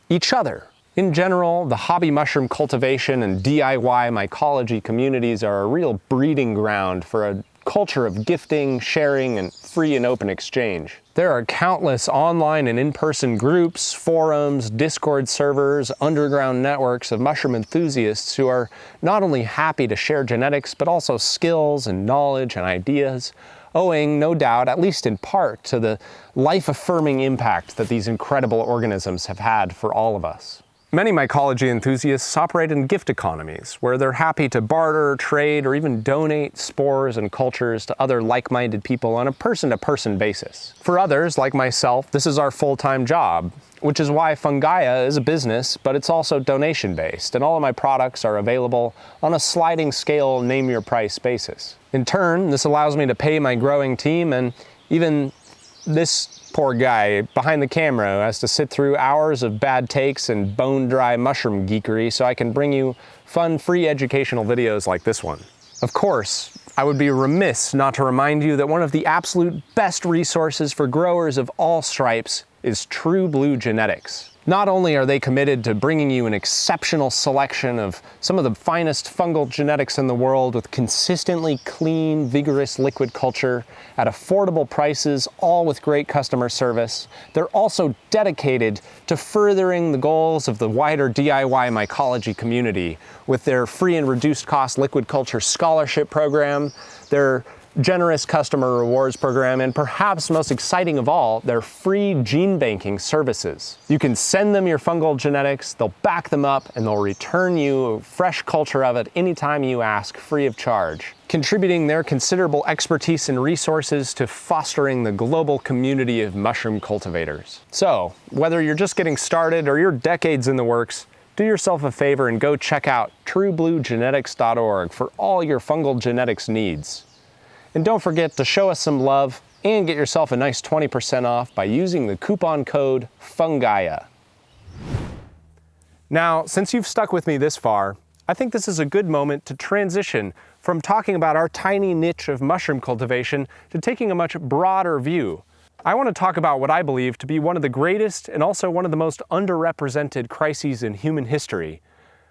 [SPEAKER 1] each other. In general, the hobby mushroom cultivation and DIY mycology communities are a real breeding ground for a culture of gifting, sharing, and free and open exchange. There are countless online and in-person groups, forums, Discord servers, underground networks of mushroom enthusiasts who are not only happy to share genetics, but also skills and knowledge and ideas, owing, no doubt, at least in part, to the life-affirming impact that these incredible organisms have had for all of us. Many mycology enthusiasts operate in gift economies, where they're happy to barter, trade, or even donate spores and cultures to other like-minded people on a person-to-person basis. For others, like myself, this is our full-time job, which is why Fungaia is a business, but it's also donation-based, and all of my products are available on a sliding scale, name-your-price basis. In turn, this allows me to pay my growing team, and even this poor guy behind the camera has to sit through hours of bad takes and bone-dry mushroom geekery so I can bring you fun, free educational videos like this one. Of course, I would be remiss not to remind you that one of the absolute best resources for growers of all stripes is True Blue Genetics. Not only are they committed to bringing you an exceptional selection of some of the finest fungal genetics in the world with consistently clean, vigorous liquid culture at affordable prices, all with great customer service, they're also dedicated to furthering the goals of the wider DIY mycology community with their free and reduced cost liquid culture scholarship program, their generous customer rewards program, and perhaps most exciting of all, their free gene banking services. You can send them your fungal genetics, they'll back them up, and they'll return you a fresh culture of it anytime you ask, free of charge, contributing their considerable expertise and resources to fostering the global community of mushroom cultivators. So, whether you're just getting started or you're decades in the works, do yourself a favor and go check out truebluegenetics.org for all your fungal genetics needs. And don't forget to show us some love and get yourself a nice 20% off by using the coupon code FUNGAIA. Now, since you've stuck with me this far, I think this is a good moment to transition from talking about our tiny niche of mushroom cultivation to taking a much broader view. I want to talk about what I believe to be one of the greatest and also one of the most underrepresented crises in human history.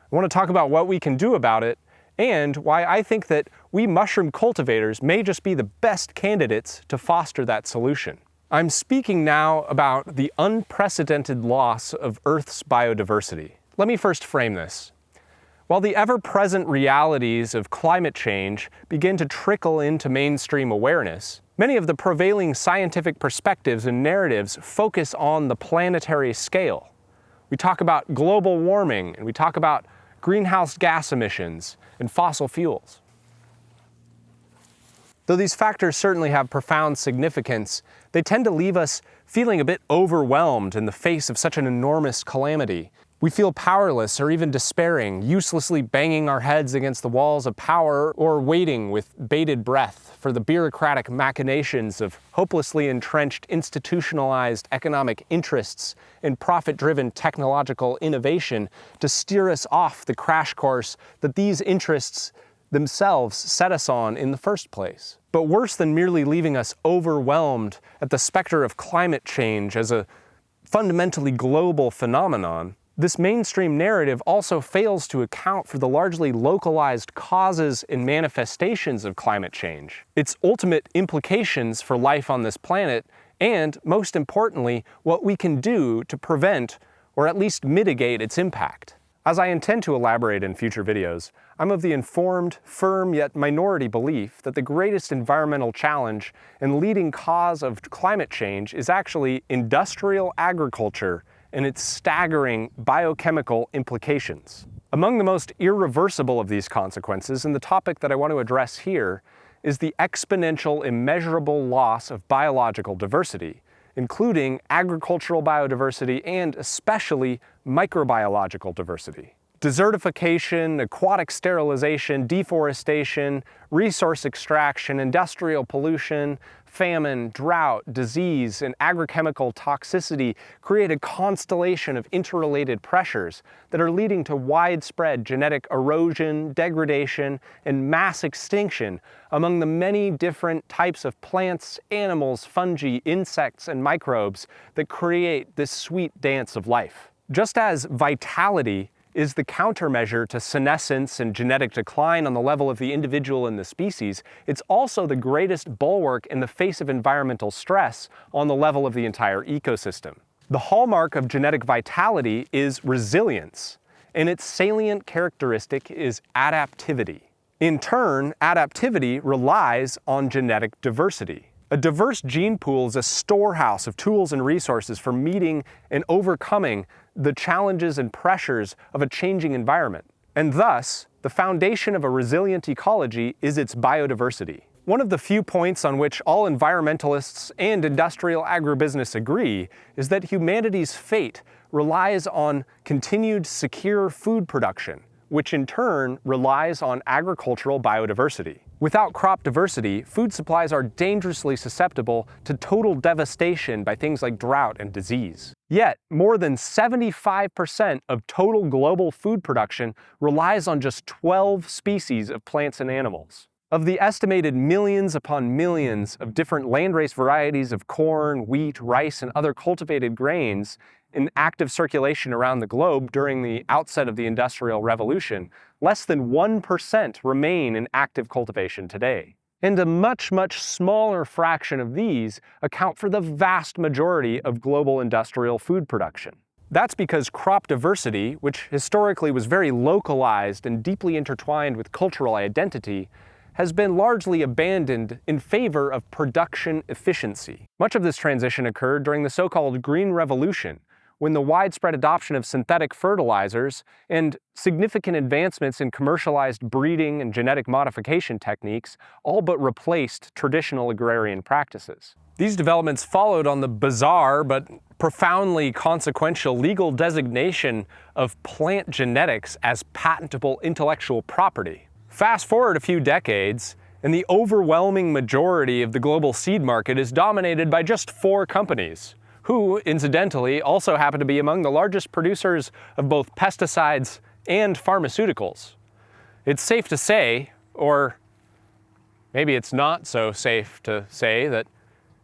[SPEAKER 1] I want to talk about what we can do about it and why I think that we mushroom cultivators may just be the best candidates to foster that solution. I'm speaking now about the unprecedented loss of Earth's biodiversity. Let me first frame this. While the ever-present realities of climate change begin to trickle into mainstream awareness, many of the prevailing scientific perspectives and narratives focus on the planetary scale. We talk about global warming, and we talk about greenhouse gas emissions and fossil fuels. Though these factors certainly have profound significance, they tend to leave us feeling a bit overwhelmed in the face of such an enormous calamity. We feel powerless or even despairing, uselessly banging our heads against the walls of power or waiting with bated breath for the bureaucratic machinations of hopelessly entrenched institutionalized economic interests and profit-driven technological innovation to steer us off the crash course that these interests themselves set us on in the first place. But worse than merely leaving us overwhelmed at the specter of climate change as a fundamentally global phenomenon, this mainstream narrative also fails to account for the largely localized causes and manifestations of climate change, its ultimate implications for life on this planet, and, most importantly, what we can do to prevent or at least mitigate its impact. As I intend to elaborate in future videos, I'm of the informed, firm yet minority belief that the greatest environmental challenge and leading cause of climate change is actually industrial agriculture and its staggering biochemical implications. Among the most irreversible of these consequences, and the topic that I want to address here, is the exponential, immeasurable loss of biological diversity, including agricultural biodiversity and especially microbiological diversity. Desertification, aquatic sterilization, deforestation, resource extraction, industrial pollution, famine, drought, disease, and agrochemical toxicity create a constellation of interrelated pressures that are leading to widespread genetic erosion, degradation, and mass extinction among the many different types of plants, animals, fungi, insects, and microbes that create this sweet dance of life. Just as vitality is the countermeasure to senescence and genetic decline on the level of the individual and the species, it's also the greatest bulwark in the face of environmental stress on the level of the entire ecosystem. The hallmark of genetic vitality is resilience, and its salient characteristic is adaptivity. In turn, adaptivity relies on genetic diversity. A diverse gene pool is a storehouse of tools and resources for meeting and overcoming the challenges and pressures of a changing environment. And thus, the foundation of a resilient ecology is its biodiversity. One of the few points on which all environmentalists and industrial agribusiness agree is that humanity's fate relies on continued secure food production, which in turn relies on agricultural biodiversity. Without crop diversity, food supplies are dangerously susceptible to total devastation by things like drought and disease. Yet, more than 75% of total global food production relies on just 12 species of plants and animals. Of the estimated millions upon millions of different landrace varieties of corn, wheat, rice, and other cultivated grains, in active circulation around the globe during the outset of the Industrial Revolution, less than 1% remain in active cultivation today. And a much, much smaller fraction of these account for the vast majority of global industrial food production. That's because crop diversity, which historically was very localized and deeply intertwined with cultural identity, has been largely abandoned in favor of production efficiency. Much of this transition occurred during the so-called Green Revolution, when the widespread adoption of synthetic fertilizers and significant advancements in commercialized breeding and genetic modification techniques all but replaced traditional agrarian practices. These developments followed on the bizarre but profoundly consequential legal designation of plant genetics as patentable intellectual property. Fast forward a few decades, and the overwhelming majority of the global seed market is dominated by just 4 companies, who, incidentally, also happen to be among the largest producers of both pesticides and pharmaceuticals. It's safe to say, or maybe it's not so safe to say, that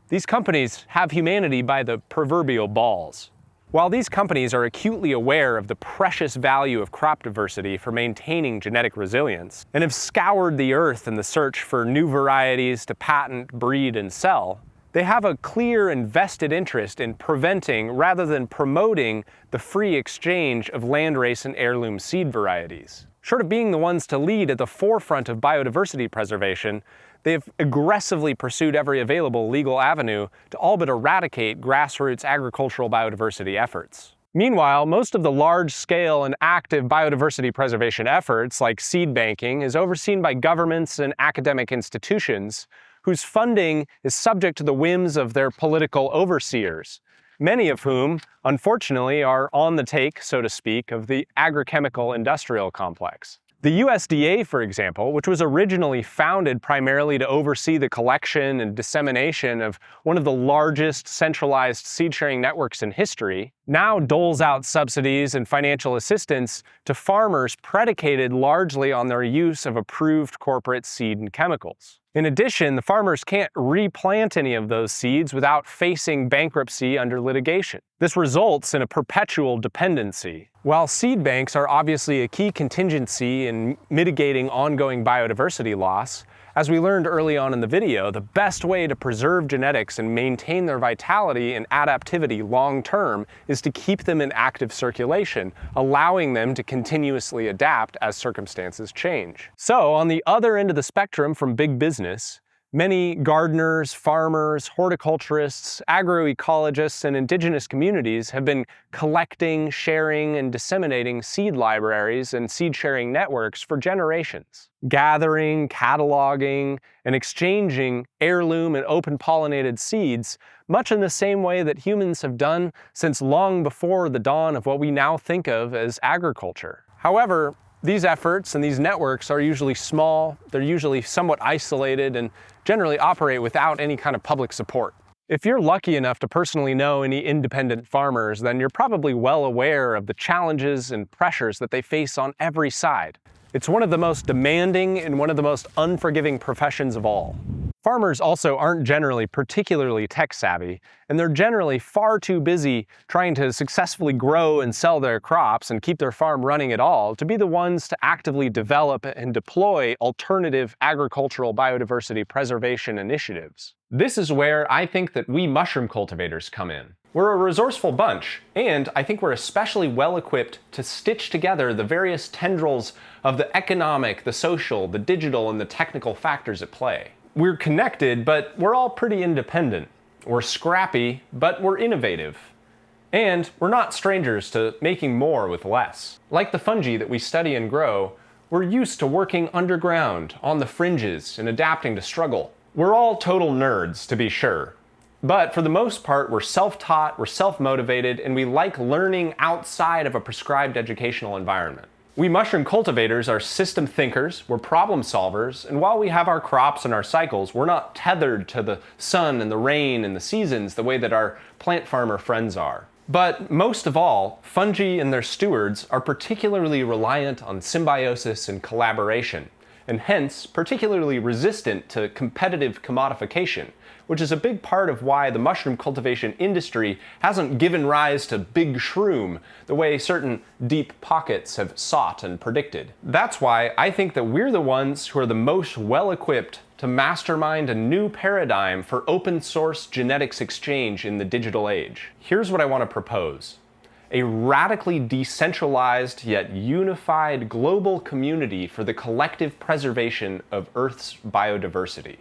[SPEAKER 1] these companies have humanity by the proverbial balls. While these companies are acutely aware of the precious value of crop diversity for maintaining genetic resilience, and have scoured the earth in the search for new varieties to patent, breed, and sell, they have a clear and vested interest in preventing rather than promoting the free exchange of landrace and heirloom seed varieties. Short of being the ones to lead at the forefront of biodiversity preservation, they have aggressively pursued every available legal avenue to all but eradicate grassroots agricultural biodiversity efforts. Meanwhile, most of the large-scale and active biodiversity preservation efforts, like seed banking, is overseen by governments and academic institutions whose funding is subject to the whims of their political overseers, many of whom, unfortunately, are on the take, so to speak, of the agrochemical industrial complex. The USDA, for example, which was originally founded primarily to oversee the collection and dissemination of one of the largest centralized seed-sharing networks in history, now doles out subsidies and financial assistance to farmers predicated largely on their use of approved corporate seed and chemicals. In addition, the farmers can't replant any of those seeds without facing bankruptcy under litigation. This results in a perpetual dependency. While seed banks are obviously a key contingency in mitigating ongoing biodiversity loss, as we learned early on in the video, the best way to preserve genetics and maintain their vitality and adaptivity long-term is to keep them in active circulation, allowing them to continuously adapt as circumstances change. So, on the other end of the spectrum from big business, many gardeners, farmers, horticulturists, agroecologists, and indigenous communities have been collecting, sharing, and disseminating seed libraries and seed-sharing networks for generations. Gathering, cataloging, and exchanging heirloom and open-pollinated seeds, much in the same way that humans have done since long before the dawn of what we now think of as agriculture. However, these efforts and these networks are usually small, they're usually somewhat isolated, and generally operate without any kind of public support. If you're lucky enough to personally know any independent farmers, then you're probably well aware of the challenges and pressures that they face on every side. It's one of the most demanding and one of the most unforgiving professions of all. Farmers also aren't generally particularly tech-savvy, and they're generally far too busy trying to successfully grow and sell their crops and keep their farm running at all to be the ones to actively develop and deploy alternative agricultural biodiversity preservation initiatives. This is where I think that we mushroom cultivators come in. We're a resourceful bunch, and I think we're especially well equipped to stitch together the various tendrils of the economic, the social, the digital, and the technical factors at play. We're connected, but we're all pretty independent. We're scrappy, but we're innovative. And we're not strangers to making more with less. Like the fungi that we study and grow, we're used to working underground, on the fringes, and adapting to struggle. We're all total nerds, to be sure. But for the most part, we're self-taught, we're self-motivated, and we like learning outside of a prescribed educational environment. We mushroom cultivators are system thinkers, we're problem solvers, and while we have our crops and our cycles, we're not tethered to the sun and the rain and the seasons the way that our plant farmer friends are. But most of all, fungi and their stewards are particularly reliant on symbiosis and collaboration, and hence particularly resistant to competitive commodification, which is a big part of why the mushroom cultivation industry hasn't given rise to Big Shroom the way certain deep pockets have sought and predicted. That's why I think that we're the ones who are the most well-equipped to mastermind a new paradigm for open source genetics exchange in the digital age. Here's what I want to propose: a radically decentralized yet unified global community for the collective preservation of Earth's biodiversity.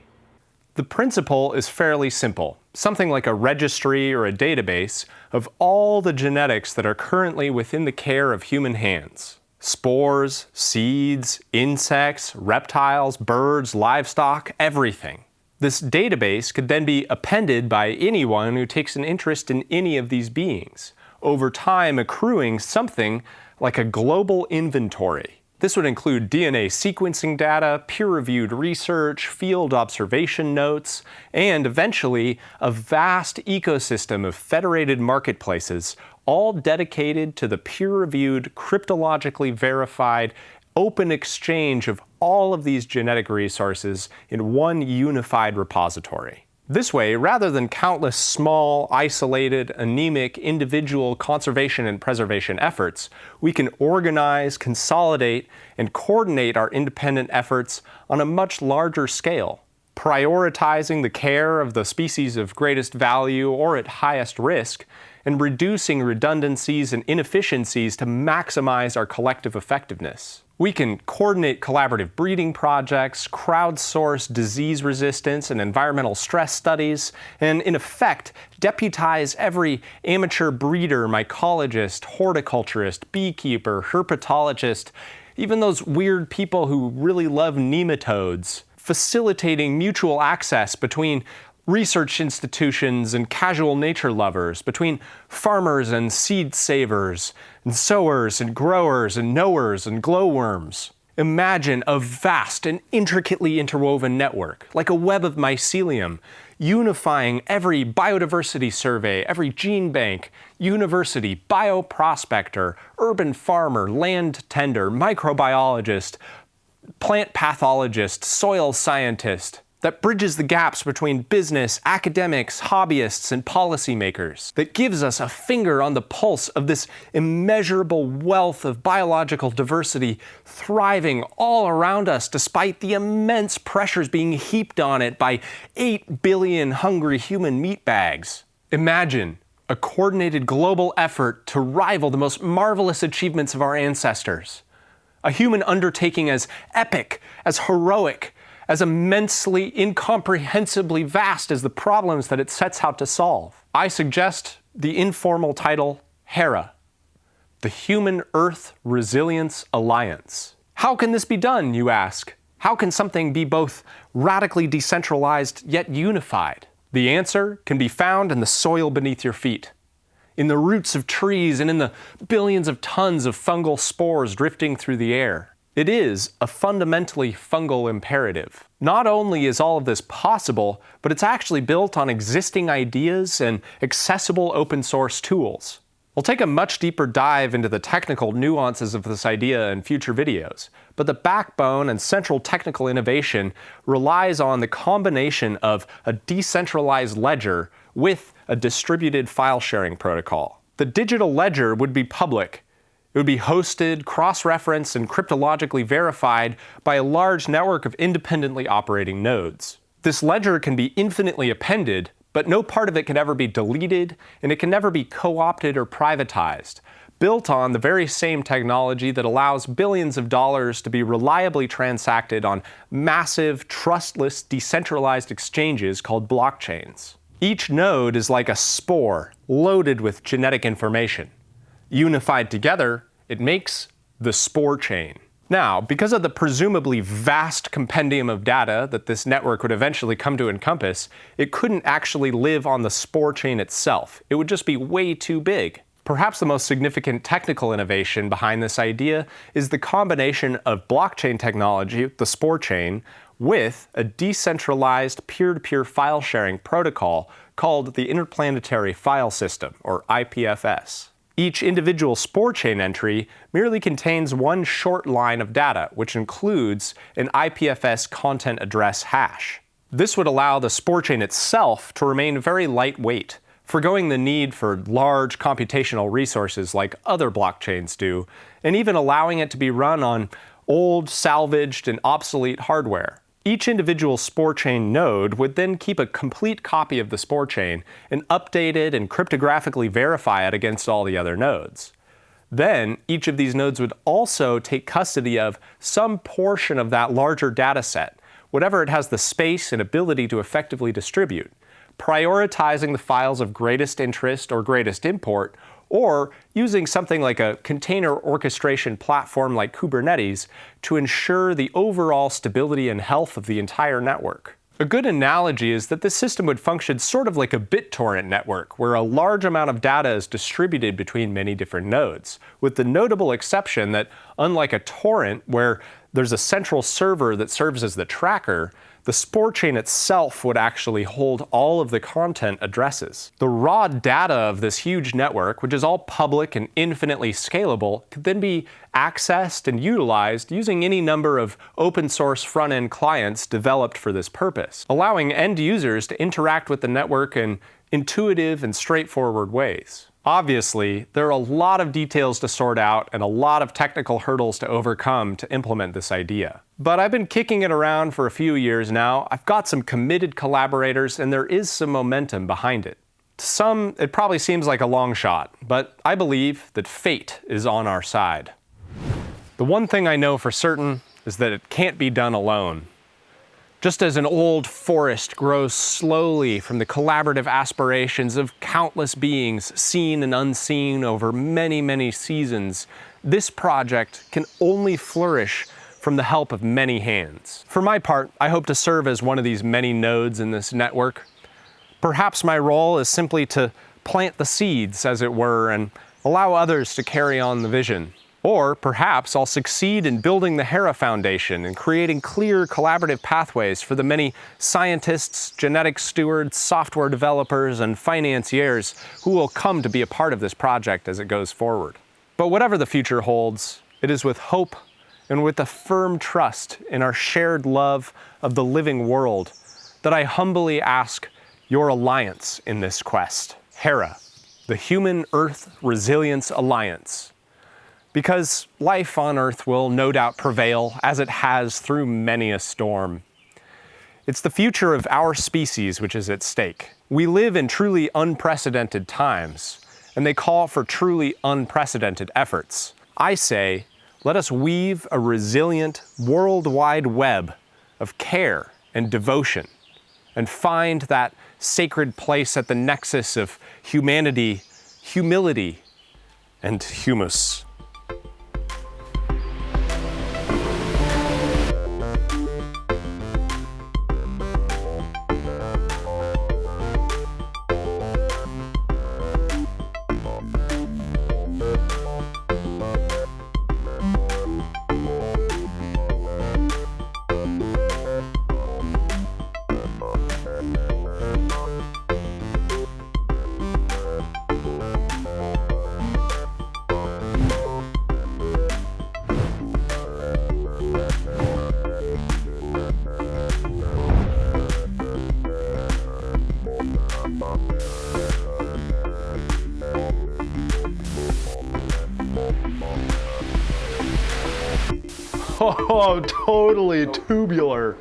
[SPEAKER 1] The principle is fairly simple, something like a registry or a database of all the genetics that are currently within the care of human hands. Spores, seeds, insects, reptiles, birds, livestock, everything. This database could then be appended by anyone who takes an interest in any of these beings, over time accruing something like a global inventory. This would include DNA sequencing data, peer-reviewed research, field observation notes, and eventually a vast ecosystem of federated marketplaces, all dedicated to the peer-reviewed, cryptologically verified, open exchange of all of these genetic resources in one unified repository. This way, rather than countless small, isolated, anemic, individual conservation and preservation efforts, we can organize, consolidate, and coordinate our independent efforts on a much larger scale, prioritizing the care of the species of greatest value or at highest risk, and reducing redundancies and inefficiencies to maximize our collective effectiveness. We can coordinate collaborative breeding projects, crowdsource disease resistance and environmental stress studies, and in effect, deputize every amateur breeder, mycologist, horticulturist, beekeeper, herpetologist, even those weird people who really love nematodes, facilitating mutual access between research institutions and casual nature lovers, between farmers and seed savers, and sowers and growers and knowers and glowworms. Imagine a vast and intricately interwoven network, like a web of mycelium, unifying every biodiversity survey, every gene bank, university, bioprospector, urban farmer, land tender, microbiologist, plant pathologist, soil scientist, that bridges the gaps between business, academics, hobbyists, and policymakers, that gives us a finger on the pulse of this immeasurable wealth of biological diversity thriving all around us despite the immense pressures being heaped on it by 8 billion hungry human meatbags. Imagine a coordinated global effort to rival the most marvelous achievements of our ancestors. A human undertaking as epic, as heroic, as immensely, incomprehensibly vast as the problems that it sets out to solve. I suggest the informal title HERA, the Human Earth Resilience Alliance. How can this be done, you ask? How can something be both radically decentralized yet unified? The answer can be found in the soil beneath your feet, in the roots of trees, and in the billions of tons of fungal spores drifting through the air. It is a fundamentally fungal imperative. Not only is all of this possible, but it's actually built on existing ideas and accessible open source tools. We'll take a much deeper dive into the technical nuances of this idea in future videos, but the backbone and central technical innovation relies on the combination of a decentralized ledger with a distributed file sharing protocol. The digital ledger would be public. It would be hosted, cross-referenced, and cryptologically verified by a large network of independently operating nodes. This ledger can be infinitely appended, but no part of it can ever be deleted, and it can never be co-opted or privatized, built on the very same technology that allows billions of dollars to be reliably transacted on massive, trustless, decentralized exchanges called blockchains. Each node is like a spore loaded with genetic information. Unified together, it makes the spore chain. Now, because of the presumably vast compendium of data that this network would eventually come to encompass, it couldn't actually live on the spore chain itself. It would just be way too big. Perhaps the most significant technical innovation behind this idea is the combination of blockchain technology, the spore chain, with a decentralized peer-to-peer file sharing protocol called the Interplanetary File System, or IPFS. Each individual spore chain entry merely contains one short line of data, which includes an IPFS content address hash. This would allow the spore chain itself to remain very lightweight, forgoing the need for large computational resources like other blockchains do, and even allowing it to be run on old, salvaged, and obsolete hardware. Each individual spore chain node would then keep a complete copy of the spore chain and update it and cryptographically verify it against all the other nodes. Then, each of these nodes would also take custody of some portion of that larger data set, whatever it has the space and ability to effectively distribute, prioritizing the files of greatest interest or greatest import, or using something like a container orchestration platform like Kubernetes to ensure the overall stability and health of the entire network. A good analogy is that this system would function sort of like a BitTorrent network, where a large amount of data is distributed between many different nodes, with the notable exception that, unlike a torrent where there's a central server that serves as the tracker, the spore chain itself would actually hold all of the content addresses. The raw data of this huge network, which is all public and infinitely scalable, could then be accessed and utilized using any number of open source front-end clients developed for this purpose, allowing end users to interact with the network in intuitive and straightforward ways. Obviously, there are a lot of details to sort out and a lot of technical hurdles to overcome to implement this idea. But I've been kicking it around for a few years now. I've got some committed collaborators, and there is some momentum behind it. To some, it probably seems like a long shot, but I believe that fate is on our side. The one thing I know for certain is that it can't be done alone. Just as an old forest grows slowly from the collaborative aspirations of countless beings seen and unseen over many, many seasons, this project can only flourish from the help of many hands. For my part, I hope to serve as one of these many nodes in this network. Perhaps my role is simply to plant the seeds, as it were, and allow others to carry on the vision. Or perhaps I'll succeed in building the Hera Foundation and creating clear collaborative pathways for the many scientists, genetic stewards, software developers, and financiers who will come to be a part of this project as it goes forward. But whatever the future holds, it is with hope and with a firm trust in our shared love of the living world that I humbly ask your alliance in this quest. Hera, the Human Earth Resilience Alliance. Because life on Earth will no doubt prevail, as it has through many a storm. It's the future of our species which is at stake. We live in truly unprecedented times, and they call for truly unprecedented efforts. I say, let us weave a resilient worldwide web of care and devotion, and find that sacred place at the nexus of humanity, humility, and humus. Oh, totally tubular.